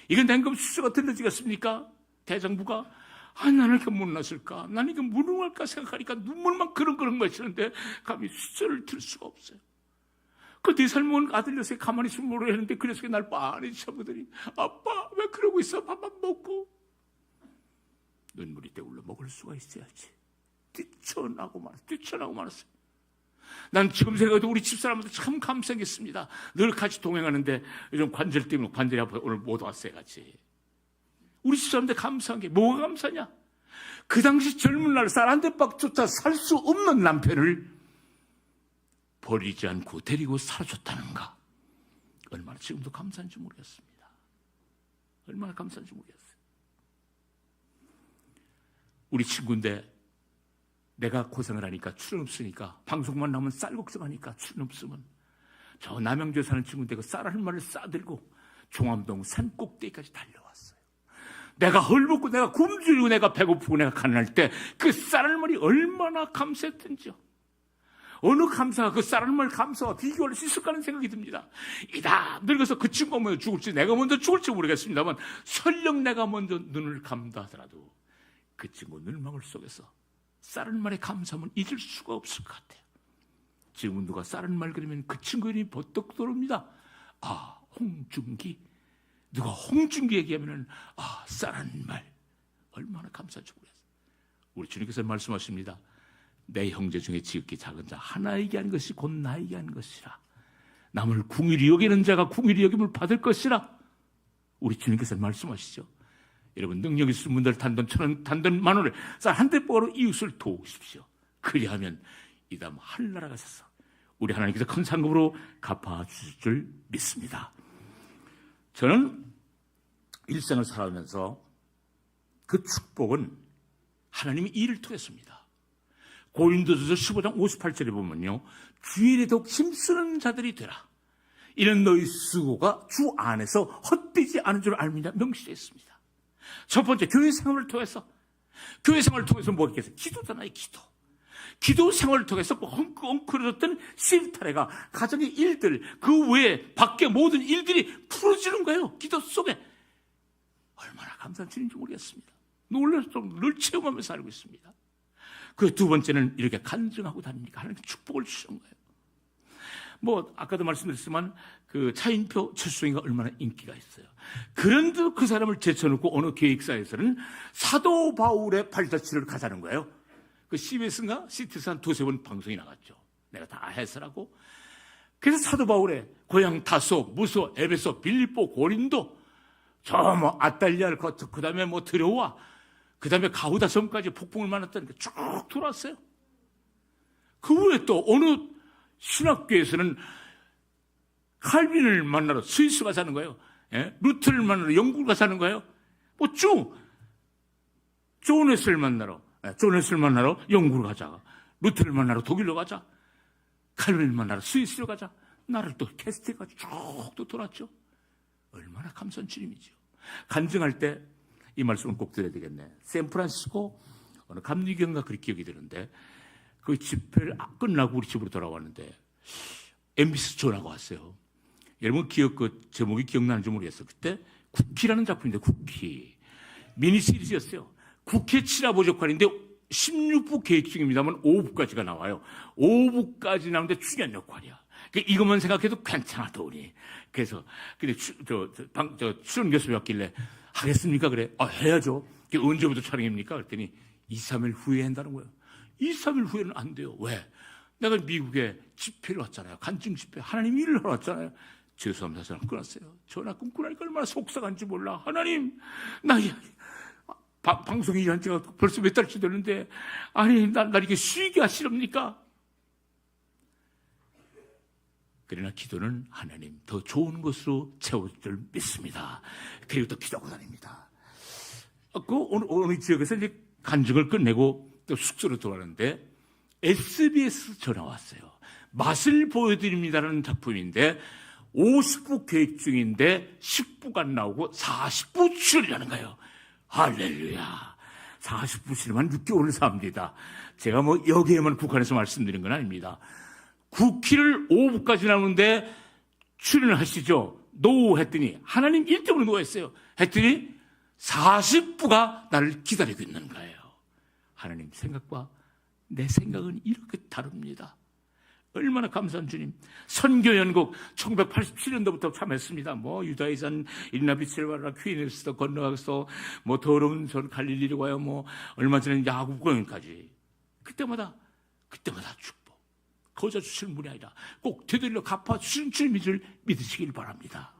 이건 냉금 수수가 들러지겠습니까? 대장부가 나는 이렇게 못났을까? 나는 이게 무능할까 생각하니까 눈물만 그렁그렁 마시는데 감히 수저를 들 수가 없어요. 그 4살 먹은 아들 녀석이 가만히 있으면 모르겠 했는데 그 녀석이 날 빤히 쳐보더니 아빠 왜 그러고 있어? 밥만 먹고. 눈물이 떼울러 먹을 수가 있어야지. 뛰쳐나고 말았어요. 난 지금 생각해도 우리 집사람한테 참 감사하겠습니다. 늘 같이 동행하는데 요즘 관절 때문에 관절이 아파 오늘 못 왔어요 같이. 우리 집사람한테 감사한 게 뭐가 감사냐? 그 당시 젊은 날 쌀 한 대박조차 살 수 없는 남편을 버리지 않고 데리고 살아줬다는가. 얼마나 지금도 감사한지 모르겠습니다. 얼마나 감사한지 모르겠어요. 우리 친구인데 내가 고생을 하니까 출연 없으니까 방송만 나오면 쌀 걱정하니까 출연 없으면 저 남양주에 사는 친구인데 그 쌀 한 마리를 싸들고 종암동 산 꼭대기까지 달려왔어요. 내가 헐벗고 내가 굶주리고 내가 배고프고 내가 가난할 때 그 쌀 한 마리 얼마나 감사했던지요. 어느 감사가 그 쌀 한 마리 감사와 비교할 수 있을까 하는 생각이 듭니다. 이다 늙어서 그 친구가 먼저 죽을지 내가 먼저 죽을지 모르겠습니다만 설령 내가 먼저 눈을 감다 하더라도 그 친구 눈망울 속에서 쌀 한 마리 감사하면 잊을 수가 없을 것 같아요. 지금은 누가 쌀 한 마리 그러면 그 친구 이름이 버떡 떠오릅니다. 홍준기. 누가 홍준기 얘기하면 쌀 한 마리 얼마나 감사한지 모르겠어요. 우리 주님께서 말씀하십니다. 내 형제 중에 지극히 작은 자 하나에게 한 것이 곧 나에게 한 것이라. 남을 궁일이 여기는 자가 궁일이 여김을 받을 것이라. 우리 주님께서 말씀하시죠. 여러분 능력 있으신 분들 단돈 1,000원, 단돈 10,000원을 쌀 한 대포로 이웃을 도우십시오. 그리하면 이 다음 하늘나라 가셔서 우리 하나님께서 큰 상급으로 갚아주실 줄 믿습니다. 저는 일생을 살아가면서 그 축복은 하나님이 일을 통했습니다. 고린도전서 15장 58절에 보면요. 주일에 더욱 힘쓰는 자들이 되라. 이는 너희 수고가 주 안에서 헛되지 않은 줄 알미냐 명시되어 있습니다. 첫 번째 교회 생활을 통해서 교회 생활을 통해서 뭐 했겠어요? 기도잖아요, 기도. 기도 생활을 통해서 엉클어졌던 실타래가 가정의 일들, 그 외에 밖에 모든 일들이 풀어지는 거예요. 기도 속에. 얼마나 감사한 주님인지 모르겠습니다. 놀라서 늘 체험하면서 살고 있습니다. 그 두 번째는 이렇게 간증하고 다니니까 하나님께 축복을 주시는 거예요. 뭐 아까도 말씀드렸지만 그 차인표 철수행이가 얼마나 인기가 있어요. 그런데 그 사람을 제쳐놓고 어느 기획사에서는 사도 바울의 발자취를 가자는 거예요. 그 CBS인가 CT에서 한 두세 번 방송이 나갔죠. 내가 다 해설하고. 그래서 사도 바울의 고향 다소, 무소, 에베소, 빌립보, 고린도, 저 뭐 아달리아를 거쳐 그 다음에 뭐 드로아, 그 다음에 가우다 섬까지 폭풍을 만났다는 게 쭉 돌았어요. 그 후에 또 어느 신학교에서는 칼빈을 만나러 스위스 가자는 거예요. 예? 루트를 만나러 영국을 가자는 거예요. 뭐 쭉 존 웨슬리를 만나러 영국을 가자. 루트를 만나러 독일로 가자. 칼빈을 만나러 스위스로 가자. 나를 또 캐스트해가지고 쭉 또 돌았죠. 얼마나 감사한 주님이죠. 간증할 때 이 말씀을 꼭 드려야 되겠네. 샌프란시스코 어느 감리교인가 그렇게 기억이 드는데 그 집회를 끝나고 우리 집으로 돌아왔는데 MBC 전화가 왔어요. 여러분 그 제목이 기억나는지 모르겠어요. 그때 쿠키라는 작품인데 쿠키 미니 시리즈였어요. 국회 친화보 역할인데 16부 계획 중입니다만 5부까지가 나와요. 5부까지 나오는데 중요한 역할이야. 이것만 생각해도 괜찮아 더우니. 그래서 근데 출연 교수가 왔길래 하겠습니까? 그래. 해야죠. 언제부터 촬영입니까? 그랬더니 2, 3일 후에 한다는 거예요. 2, 3일 후에는 안 돼요. 왜? 내가 미국에 집회를 왔잖아요. 간증 집회. 하나님 일을 하러 왔잖아요. 죄송합니다. 전화 끊었어요. 전화 끊고 나니까 얼마나 속상한지 몰라. 하나님, 방송이 일한 지가 벌써 몇 달째 됐는데, 아니, 날 이렇게 쉬게 하시렵니까? 그러나 기도는 하나님 더 좋은 것으로 채워줄 줄 믿습니다. 그리고 또 기도하고 다닙니다. 어느 지역에서 이제 간증을 끝내고 또 숙소로 돌아가는데 SBS 전화 왔어요. 맛을 보여드립니다라는 작품인데 50부 계획 중인데 10부가 안 나오고 40부 출연하는 거예요. 할렐루야. 40부 출연만 6개월을 삽니다. 제가 뭐 여기에만 국한해서 말씀드린 건 아닙니다. 9키를 5부까지 나오는데 출연을 하시죠. 노 했더니 하나님 일 때문에 노 했어요. 했더니 40부가 나를 기다리고 있는 거예요. 하나님 생각과 내 생각은 이렇게 다릅니다. 얼마나 감사한 주님. 선교연국 1987년도부터 참했습니다. 뭐 유다이산 일나비셀바라 퀴니스도 건너가서 뭐 더러운 전 갈릴리로 가요. 뭐 얼마 전에 야구 공연까지. 그때마다 축복. 거저 주시는 분이 아니라 꼭 되돌려 갚아주시는 주님인 줄 믿으시길 바랍니다.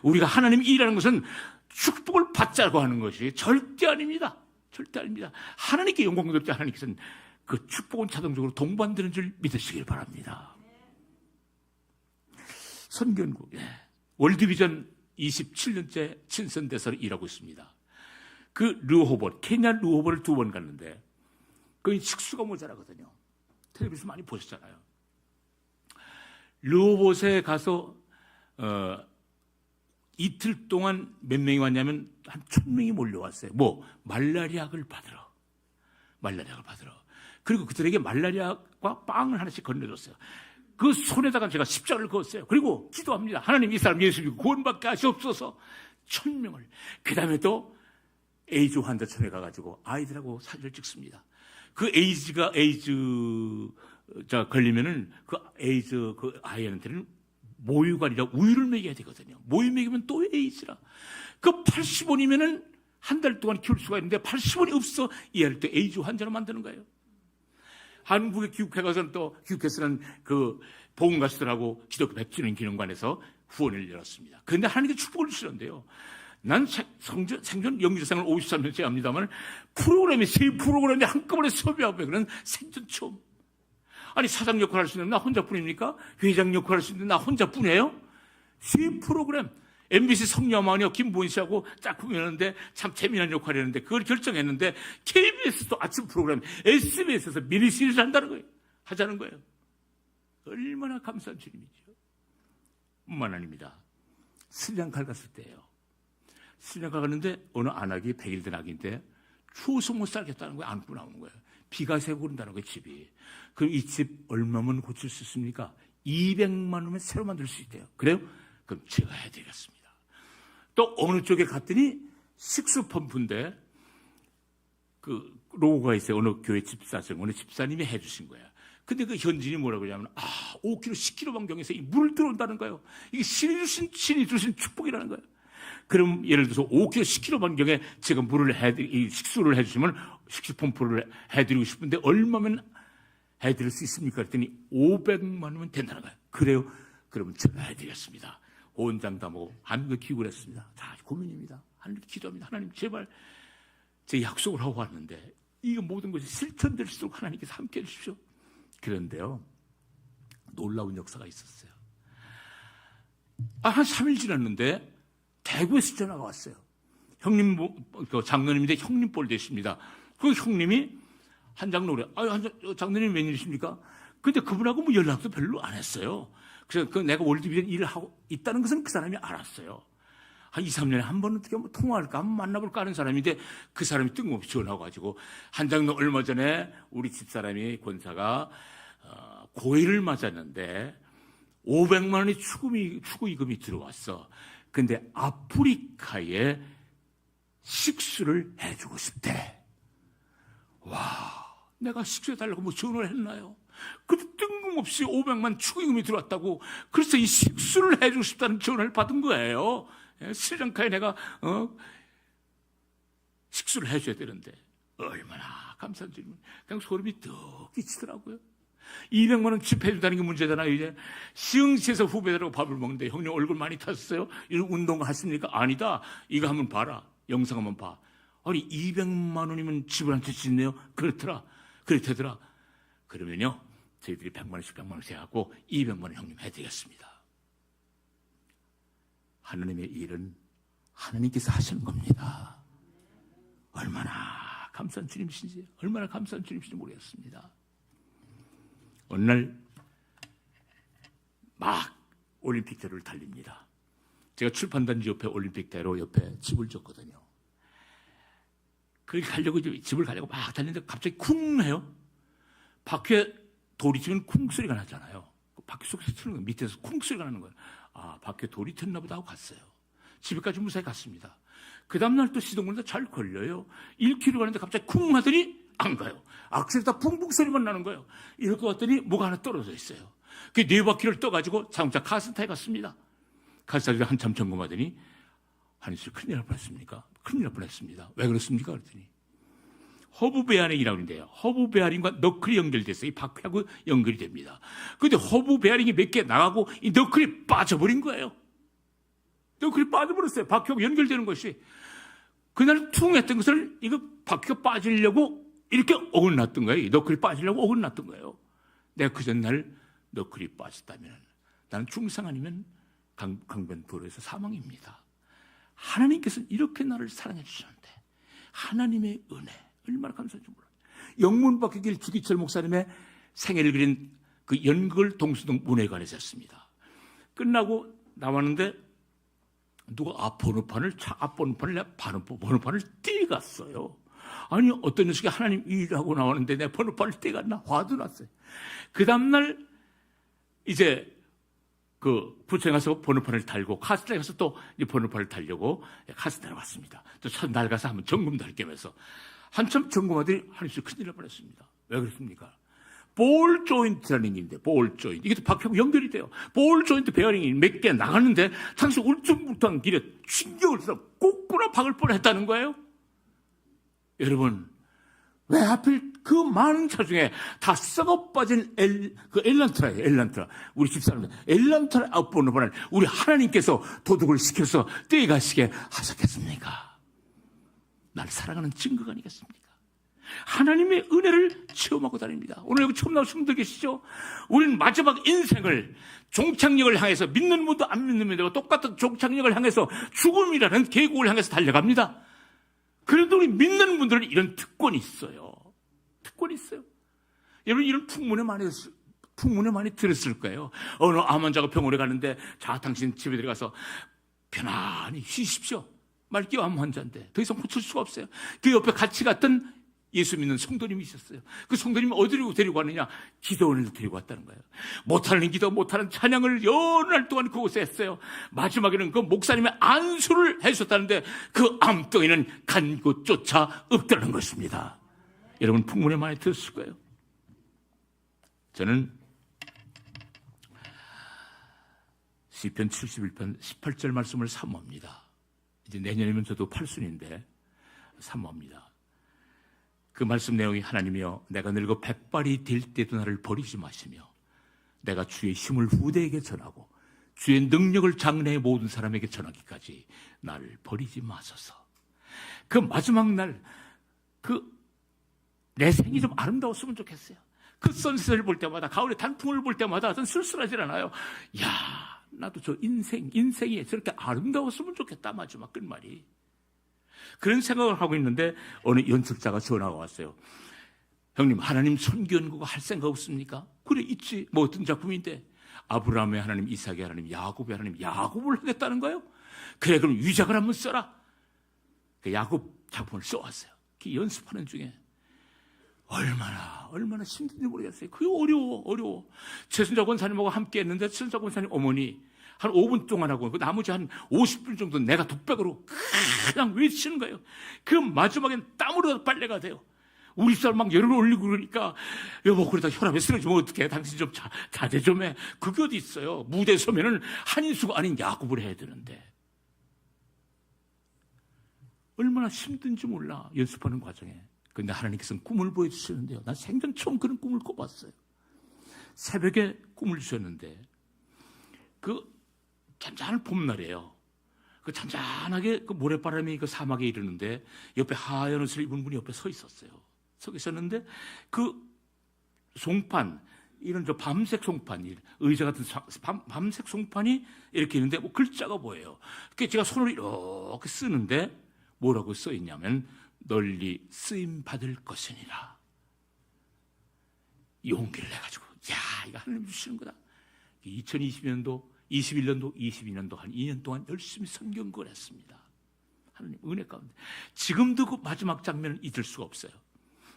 우리가 하나님 일하는 것은 축복을 받자고 하는 것이 절대 아닙니다. 절대 아닙니다. 하나님께 영광 돌 때 하나님께서는 그 축복은 자동적으로 동반되는 줄 믿으시길 바랍니다. 선교연국 월드비전 27년째 친선대사로 일하고 있습니다. 그 르호봇, 케냐 르호봇을 2번 갔는데 거기 식수가 모자라거든요. 텔레비전 많이 보셨잖아요. 르호봇에 가서 이틀 동안 몇 명이 왔냐면 한 1,000명이 몰려왔어요. 말라리아약을 받으러. 그리고 그들에게 말라리아과 빵을 하나씩 건네줬어요. 그 손에다가 제가 십자가를 그었어요. 그리고 기도합니다. 하나님 이 사람 예수 믿고 구원받게 하시옵소서. 1,000명을. 그 다음에 또 에이즈 환자촌에 가가지고 아이들하고 사진을 찍습니다. 그 에이즈가 걸리면은 그 에이즈 그 아이한테는 모유관이라 우유를 먹여야 되거든요. 모유 먹이면 또 에이즈라. 그 80원이면은 한 달 동안 키울 수가 있는데 80원이 없어 이 아이를 또 에이즈 환자로 만드는 거예요. 한국에 귀국해가서는 또 귀국해서는 그 보험가수들하고 기독교 백지는 기능관에서 후원을 열었습니다. 그런데 하나님께 축복을 주시는데요. 난 생전 영주생을 53년째 합니다만 프로그램이 세 프로그램이 한꺼번에 섭외하고 그런 생전 처음. 아니 사장 역할 할 수 있는 나 혼자뿐입니까? 회장 역할 할 수 있는 나 혼자뿐이에요? 세 프로그램. MBC 성녀마녀 김보인 씨하고 짝꿍이었는데 참 재미난 역할이었는데 그걸 결정했는데 KBS도 아침 프로그램 SBS에서 미니 시리즈 하자는 거예요. 얼마나 감사한 주님이죠. 뿐만 아닙니다. 스리랑카를 갔을 때예요. 스리랑카 갔는데 어느 안악이 100일 된 악인데 추워서 못 살겠다는 거예요. 안고 나오는 거예요. 비가 새고 그런다는 거예요, 집이. 그럼 이 집 얼마면 고칠 수 있습니까? 200만 원이면 새로 만들 수 있대요. 그래요? 그럼 제가 해드리겠습니다. 또 어느 쪽에 갔더니 식수 펌프인데 그 로고가 있어요. 어느 교회 집사정, 어느 집사님이 해주신 거야. 근데 그 현진이 뭐라고 그러냐면 5km, 10km 반경에서 이 물을 들어온다는 거예요. 이게 신이 주신 축복이라는 거예요. 그럼 예를 들어서 5km, 10km 반경에 제가 이 식수를 해주시면 식수 펌프를 해드리고 싶은데 얼마면 해드릴 수 있습니까? 그랬더니 500만 원이면 된다는 거예요. 그래요? 그러면 제가 해드리겠습니다. 온장담하고 하나님께 기도를 했습니다. 자, 고민입니다. 하나님께 기도합니다. 하나님 제발 제 약속을 하고 왔는데 이거 모든 것이 실천될 수 있도록 하나님께서 함께 해주십시오. 그런데요, 놀라운 역사가 있었어요. 한 3일 지났는데 대구에서 전화가 왔어요. 형님, 장로님인데 형님 볼 되십니다. 그 형님이 한 장로래. 장로님 웬일이십니까? 근데 그분하고 뭐 연락도 별로 안 했어요. 그래서 내가 월드비전 일을 하고 있다는 것은 그 사람이 알았어요. 한 2, 3년에 한 번은 어떻게 한번 통화할까, 한번 만나볼까 하는 사람인데 그 사람이 뜬금없이 전화와가지고 한 장로 얼마 전에 우리 집사람이 권사가 고일을 맞았는데 500만 원의 추구이금이 들어왔어. 근데 아프리카에 식수를 해주고 싶대. 와, 내가 식수 해달라고 뭐 전화를 했나요? 근데 뜬금없이 500만 추구이금이 들어왔다고. 그래서 이 식수를 해주고 싶다는 전화를 받은 거예요. 스리랑카에 내가 식수를 해줘야 되는데 얼마나 감사한지 그냥 소름이 떡 끼치더라고요. 200만 원 집해준다는 게 문제잖아요. 이제 시흥시에서 후배들하고 밥을 먹는데 형님 얼굴 많이 탔어요? 이런 운동 하십니까? 아니다. 이거 한번 봐라. 영상 한번 봐. 아니 200만 원이면 집을 한 채 짓네요. 그렇더라. 그러면요 저희들이 100만 원씩 100만 원씩 해갖고 200만 원 형님 해드리겠습니다. 하나님의 일은 하나님께서 하시는 겁니다. 얼마나 감사한 주님이신지, 얼마나 감사한 주님이신지 모르겠습니다. 어느 날 막 올림픽대로를 달립니다. 제가 출판단지 옆에 올림픽대로 옆에 집을 줬거든요. 그걸 가려고 집을 가려고 막 달리는데 갑자기 쿵 해요. 바퀴에 돌이 튀면 쿵 소리가 나잖아요. 바퀴 속에서 트는 거예요. 밑에서 쿵 소리가 나는 거예요. 바퀴에 돌이 튀었나 보다 하고 갔어요. 집에까지 무사히 갔습니다. 그 다음날 또 시동 거는데 잘 걸려요. 1km 가는데 갑자기 쿵 하더니 안 가요. 악셀에다 붕붕 소리만 나는 거예요. 이럴 것 같더니 뭐가 하나 떨어져 있어요. 그 4바퀴를 떠가지고 자동차 카센터에 갔습니다. 카센터에 한참 점검하더니 한이씨 큰일 날 뻔했습니까? 큰일 날 뻔했습니다. 왜 그렇습니까? 그랬더니 허브 베어링이라고 하는데요. 허브 베어링과 너클이 연결돼서 이 바퀴하고 연결이 됩니다. 그런데 허브 베어링이 몇 개 나가고 이 너클이 빠져버린 거예요. 너클이 빠져버렸어요. 바퀴하고 연결되는 것이. 그날 퉁 했던 것을 이거 바퀴가 빠지려고 이렇게 어긋났던 거예요. 이 너클이 빠지려고 어긋났던 거예요. 내가 그 전날 너클이 빠졌다면 나는 중상 아니면 강변도로에서 사망입니다. 하나님께서는 이렇게 나를 사랑해 주셨는데 하나님의 은혜 얼마나 감사한지 몰라요. 영문박해길 주기철 목사님의 생애를 그린 그 연극을 동수동 문회관에서 했습니다. 끝나고 나왔는데 누가 번호판을 떼갔어요. 아니 어떤 녀석이 하나님 일하고 나왔는데 내 번호판을 떼갔나 화도 났어요. 그 다음날 이제 그 부처에 가서 번호판을 달고 카스트에 가서 또 번호판을 달려고 카스트에 왔습니다. 또 첫날 가서 한번 점검도 할 겸해서 한참 점검하더니 하나님 큰일 날 뻔했습니다. 왜 그렇습니까? 볼 조인트라는 게 있는데 볼 조인트 이게 또 바퀴하고 연결이 돼요. 볼 조인트 베어링이 몇 개 나가는데 당시 울퉁불퉁한 길에 신경을 써서 꼬꾸나 박을 뻔했다는 거예요. 여러분 왜 하필 그 많은 차 중에 다 썩어 빠진 엘란트라예요. 엘란트라. 우리 집사람들 엘란트라 아웃번호판을 우리 하나님께서 도둑을 시켜서 떼가시게 하셨겠습니까? 날 사랑하는 증거가 아니겠습니까? 하나님의 은혜를 체험하고 다닙니다. 오늘 여기 처음 나오신 분들 계시죠? 우리는 마지막 인생을 종착역을 향해서 믿는 분도 안 믿는 분도 똑같은 종착역을 향해서 죽음이라는 계곡을 향해서 달려갑니다. 그래도 우리 믿는 분들은 이런 특권이 있어요. 특권이 있어요. 여러분 이런 풍문에 많이 들었을 거예요. 어느 암 환자가 병원에 가는데 자 당신 집에 들어가서 편안히 쉬십시오. 말기암 환자인데 더 이상 고칠 수가 없어요. 그 옆에 같이 갔던 예수 믿는 성도님이 있었어요. 그 성도님이 어디로 데리고 왔느냐? 기도원을 데리고 왔다는 거예요. 못하는 기도, 못하는 찬양을 여러 날 동안 그곳에 했어요. 마지막에는 그 목사님의 안수를 해줬다는데 그 암덩이는 간 곳조차 없다는 것입니다. 여러분 풍문에 많이 들었을 거예요. 저는 시편 71편 18절 말씀을 사모합니다. 이제 내년이면 저도 팔순인데 사모합니다. 그 말씀 내용이 하나님이여 내가 늙어 백발이 될 때도 나를 버리지 마시며 내가 주의 힘을 후대에게 전하고 주의 능력을 장래의 모든 사람에게 전하기까지 나를 버리지 마소서. 그 마지막 날 내 생이 좀 아름다웠으면 좋겠어요. 그 선셋을 볼 때마다 가을의 단풍을 볼 때마다 전 쓸쓸하지 않아요. 야, 나도 저 인생이 저렇게 아름다웠으면 좋겠다. 마지막 끝말이. 그런 생각을 하고 있는데 어느 연습자가 전화가 왔어요. 형님, 하나님 선교연구가 할 생각 없습니까? 그래, 있지. 뭐 어떤 작품인데 아브라함의 하나님, 이삭의 하나님, 야곱의 하나님, 야곱을 하겠다는 거예요? 그래, 그럼 위작을 한번 써라. 그 야곱 작품을 써왔어요. 그 연습하는 중에 얼마나 힘든지 모르겠어요. 그게 어려워. 최순자 권사님하고 함께 했는데 최순자 권사님 어머니 한 5분 동안 하고 그 나머지 한 50분 정도 내가 독백으로 그냥 외치는 거예요. 그 마지막엔 땀으로 빨래가 돼요. 우리 사람 막 열을 올리고 그러니까 여보 그러다 혈압에 쓰러지면 어떡해. 당신 좀 자제 좀 해. 그게 어디 있어요. 무대에 서면은 한인수가 아닌 야곱을 해야 되는데 얼마나 힘든지 몰라. 연습하는 과정에. 근데 하나님께서는 꿈을 보여주시는데요. 난 생전 처음 그런 꿈을 꿔봤어요. 새벽에 꿈을 주셨는데 그 잔잔한 봄날이에요. 그 잔잔하게 그 모래바람이 그 사막에 이르는데 옆에 하얀 옷을 입은 분이 옆에 서 있었어요. 서 있었는데 그 송판, 이런 저 밤색 송판, 의자 같은 밤색 송판이 이렇게 있는데 뭐 글자가 보여요. 그게 제가 손을 이렇게 쓰는데 뭐라고 써 있냐면 널리 쓰임 받을 것이니라. 용기를 내가지고 야, 이거 하나님 주시는 거다. 2020년도, 21년도, 22년도 한 2년 동안 열심히 선경을 했습니다. 하나님 은혜 가운데. 지금도 그 마지막 장면을 잊을 수가 없어요.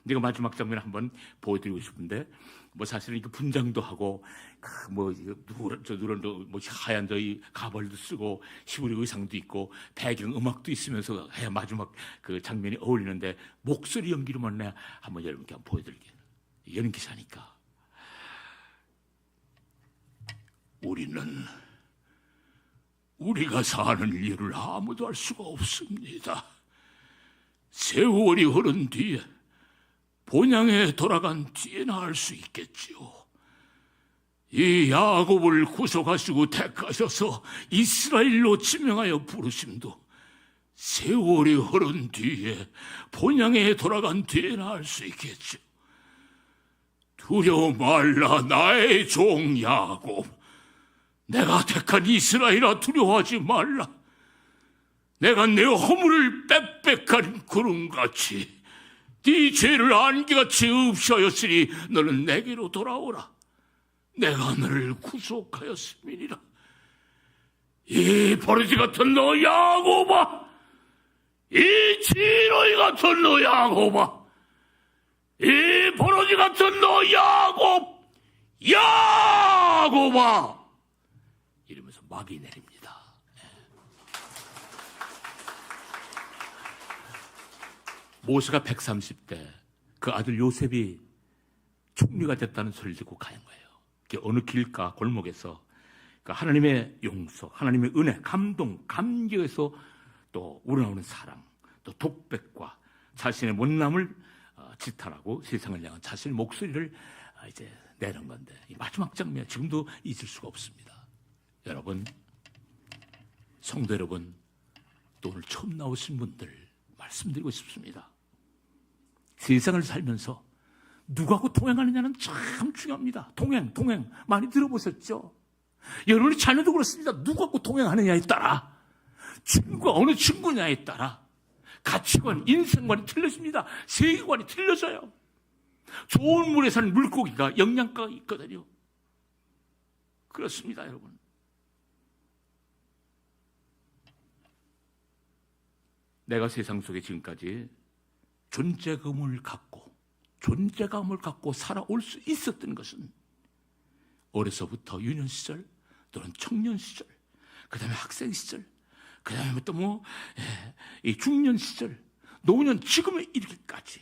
내가 마지막 장면을 한번 보여드리고 싶은데, 뭐 사실은 그 분장도 하고, 뭐 누런 뭐 하얀 저희 가발도 쓰고 히브리 의상도 있고 배경 음악도 있으면서 해야 마지막 그 장면이 어울리는데 목소리 연기로만 내가 한번 여러분께 한번 보여드릴게요. 연기사니까. 우리는 우리가 사는 일을 아무도 알 수가 없습니다. 세월이 흐른 뒤에 본향에 돌아간 뒤에나 알 수 있겠지요. 이 야곱을 구속하시고 택하셔서 이스라엘로 지명하여 부르심도 세월이 흐른 뒤에 본향에 돌아간 뒤에나 알 수 있겠죠. 두려워 말라 나의 종 야곱, 내가 택한 이스라엘아 두려워하지 말라. 내가 내 허물을 빽빽한 구름같이 네 죄를 안개같이 흡수하였으니 너는 내게로 돌아오라. 내가 너를 구속하였음이니라. 이 버러지 같은 너 야곱아, 이 지렁이 같은 너 야곱아, 이 버러지 같은 너 야곱아 이러면서 막이 내립니다. 모세가 130대 그 아들 요셉이 총리가 됐다는 소리를 듣고 가는 거예요. 어느 길가 골목에서 하나님의 용서, 하나님의 은혜, 감동, 감격에서 또 우러나오는 사랑, 또 독백과 자신의 못남을 지탄하고 세상을 향한 자신의 목소리를 이제 내는 건데, 이 마지막 장면 지금도 잊을 수가 없습니다. 여러분, 성도 여러분, 또 오늘 처음 나오신 분들 말씀드리고 싶습니다. 세상을 살면서 누구하고 동행하느냐는 참 중요합니다. 동행 많이 들어보셨죠? 여러분의 자녀도 그렇습니다. 누구하고 동행하느냐에 따라, 친구가 어느 친구냐에 따라 가치관, 인생관이 틀려집니다. 세계관이 틀려져요. 좋은 물에 사는 물고기가 영양가가 있거든요. 그렇습니다, 여러분. 내가 세상 속에 지금까지 존재감을 갖고 살아올 수 있었던 것은 어려서부터 유년 시절 또는 청년 시절, 그 다음에 학생 시절, 그 다음에 또 중년 시절, 노년, 지금에 이르기까지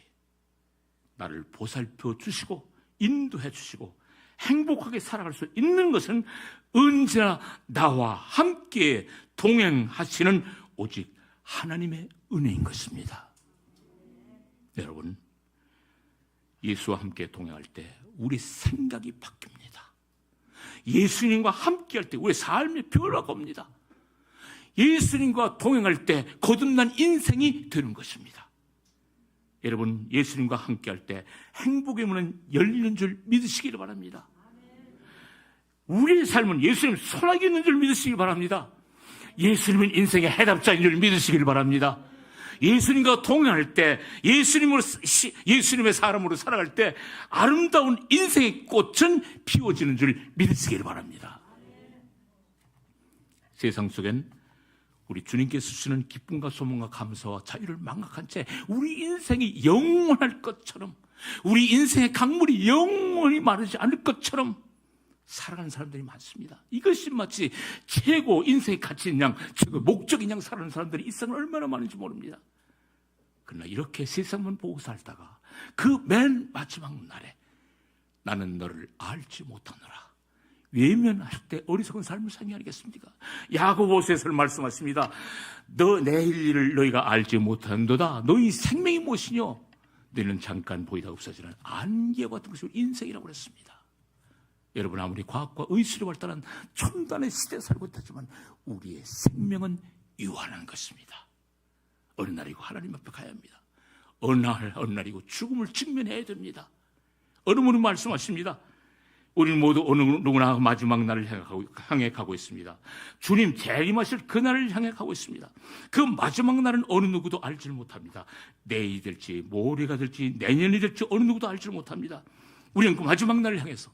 나를 보살펴 주시고 인도해 주시고 행복하게 살아갈 수 있는 것은 언제나 나와 함께 동행하시는 오직 하나님의 은혜인 것입니다. 여러분, 예수와 함께 동행할 때 우리 생각이 바뀝니다. 예수님과 함께 할 때 우리의 삶의 변화가 옵니다. 예수님과 동행할 때 거듭난 인생이 되는 것입니다. 여러분, 예수님과 함께 할 때 행복의 문은 열리는 줄 믿으시기를 바랍니다. 우리의 삶은 예수님 손아귀 있는 줄 믿으시기 바랍니다. 예수님은 인생의 해답자인 줄 믿으시기를 바랍니다. 예수님과 동행할 때, 예수님의 사람으로 살아갈 때 아름다운 인생의 꽃은 피워지는 줄 믿으시기를 바랍니다. 세상 속엔 우리 주님께서 주시는 기쁨과 소망과 감사와 자유를 망각한 채 우리 인생이 영원할 것처럼, 우리 인생의 강물이 영원히 마르지 않을 것처럼 살아가는 사람들이 많습니다. 이것이 마치 최고 인생의 가치인 양, 최고 목적인 양 살아가는 사람들이 이 세상에 얼마나 많은지 모릅니다. 그러나 이렇게 세상만 보고 살다가 그 맨 마지막 날에 나는 너를 알지 못하노라 외면할 때 어리석은 삶을 사는 게 아니겠습니까? 야고보서에서 말씀하십니다. 너 내일 일을 너희가 알지 못하는도다. 너희 생명이 무엇이뇨? 너희는 잠깐 보이다 없어지는 안개와 같은 것이 인생이라고 그랬습니다. 여러분, 아무리 과학과 의술이 발달한 첨단의 시대에 살고 있다지만 우리의 생명은 유한한 것입니다. 어느 날이고 하나님 앞에 가야 합니다. 어느 날이고 죽음을 직면해야 됩니다. 어느 분은 말씀하십니다. 우리는 모두 어느 누구나 마지막 날을 향해 가고 있습니다. 주님 재림하실 그 날을 향해 가고 있습니다. 그 마지막 날은 어느 누구도 알지 못합니다. 내일이 될지 모레가 될지 내년이 될지 어느 누구도 알지 못합니다. 우리는 그 마지막 날을 향해서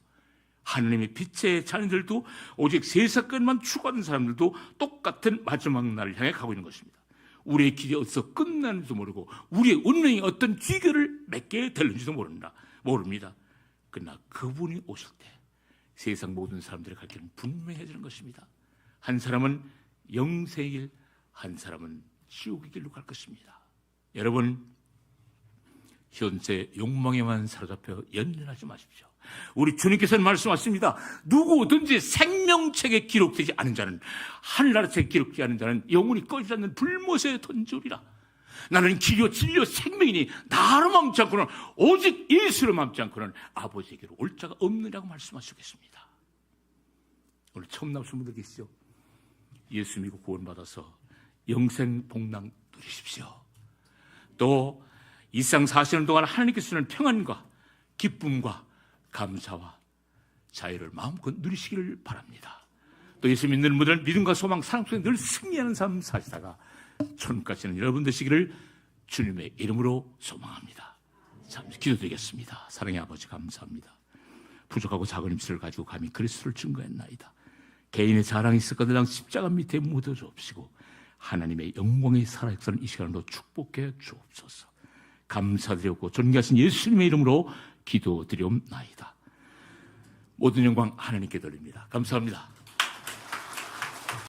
하나님의 빛의 자녀들도, 오직 세상끝만 추구하는 사람들도 똑같은 마지막 날을 향해 가고 있는 것입니다. 우리의 길이 어디서 끝나는지도 모르고 우리의 운명이 어떤 귀결을 맺게 될는지도 모릅니다. 그러나 그분이 오실 때 세상 모든 사람들의 갈 길은 분명해지는 것입니다. 한 사람은 영생의 길, 한 사람은 지옥의 길로 갈 것입니다. 여러분, 현재 욕망에만 사로잡혀 연연하지 마십시오. 우리 주님께서는 말씀하십니다. 누구든지 생명책에 기록되지 않은 자는, 하늘나라 책에 기록되지 않은 자는 영원히 꺼지지 않는 불못에 던지리라. 나는 길이요 진리요 생명이니 나로 맘지 않고는, 오직 예수로 맘지 않고는 아버지에게로 올 자가 없느라고 말씀하시겠습니다. 오늘 처음 나오신 분들 계시죠? 예수 믿고 구원받아서 영생 복락 누리십시오. 또 이 세상 사시는 동안 하나님께서 주는 평안과 기쁨과 감사와 자유를 마음껏 누리시기를 바랍니다. 또 예수 믿는 분들은 믿음과 소망, 사랑 속에 늘 승리하는 삶 사시다가 천국까지는 여러분 되시기를 주님의 이름으로 소망합니다. 잠시 기도드리겠습니다. 사랑의 아버지, 감사합니다. 부족하고 작은 힘을 가지고 감히 그리스도를 증거했나이다. 개인의 자랑이 있었거든 십자가 밑에 묻어 주옵시고 하나님의 영광의 살아있는 이 시간으로 축복해 주옵소서. 감사드리고 존귀하신 예수님의 이름으로 기도드리옵나이다. 모든 영광 하나님께 돌립니다. 감사합니다.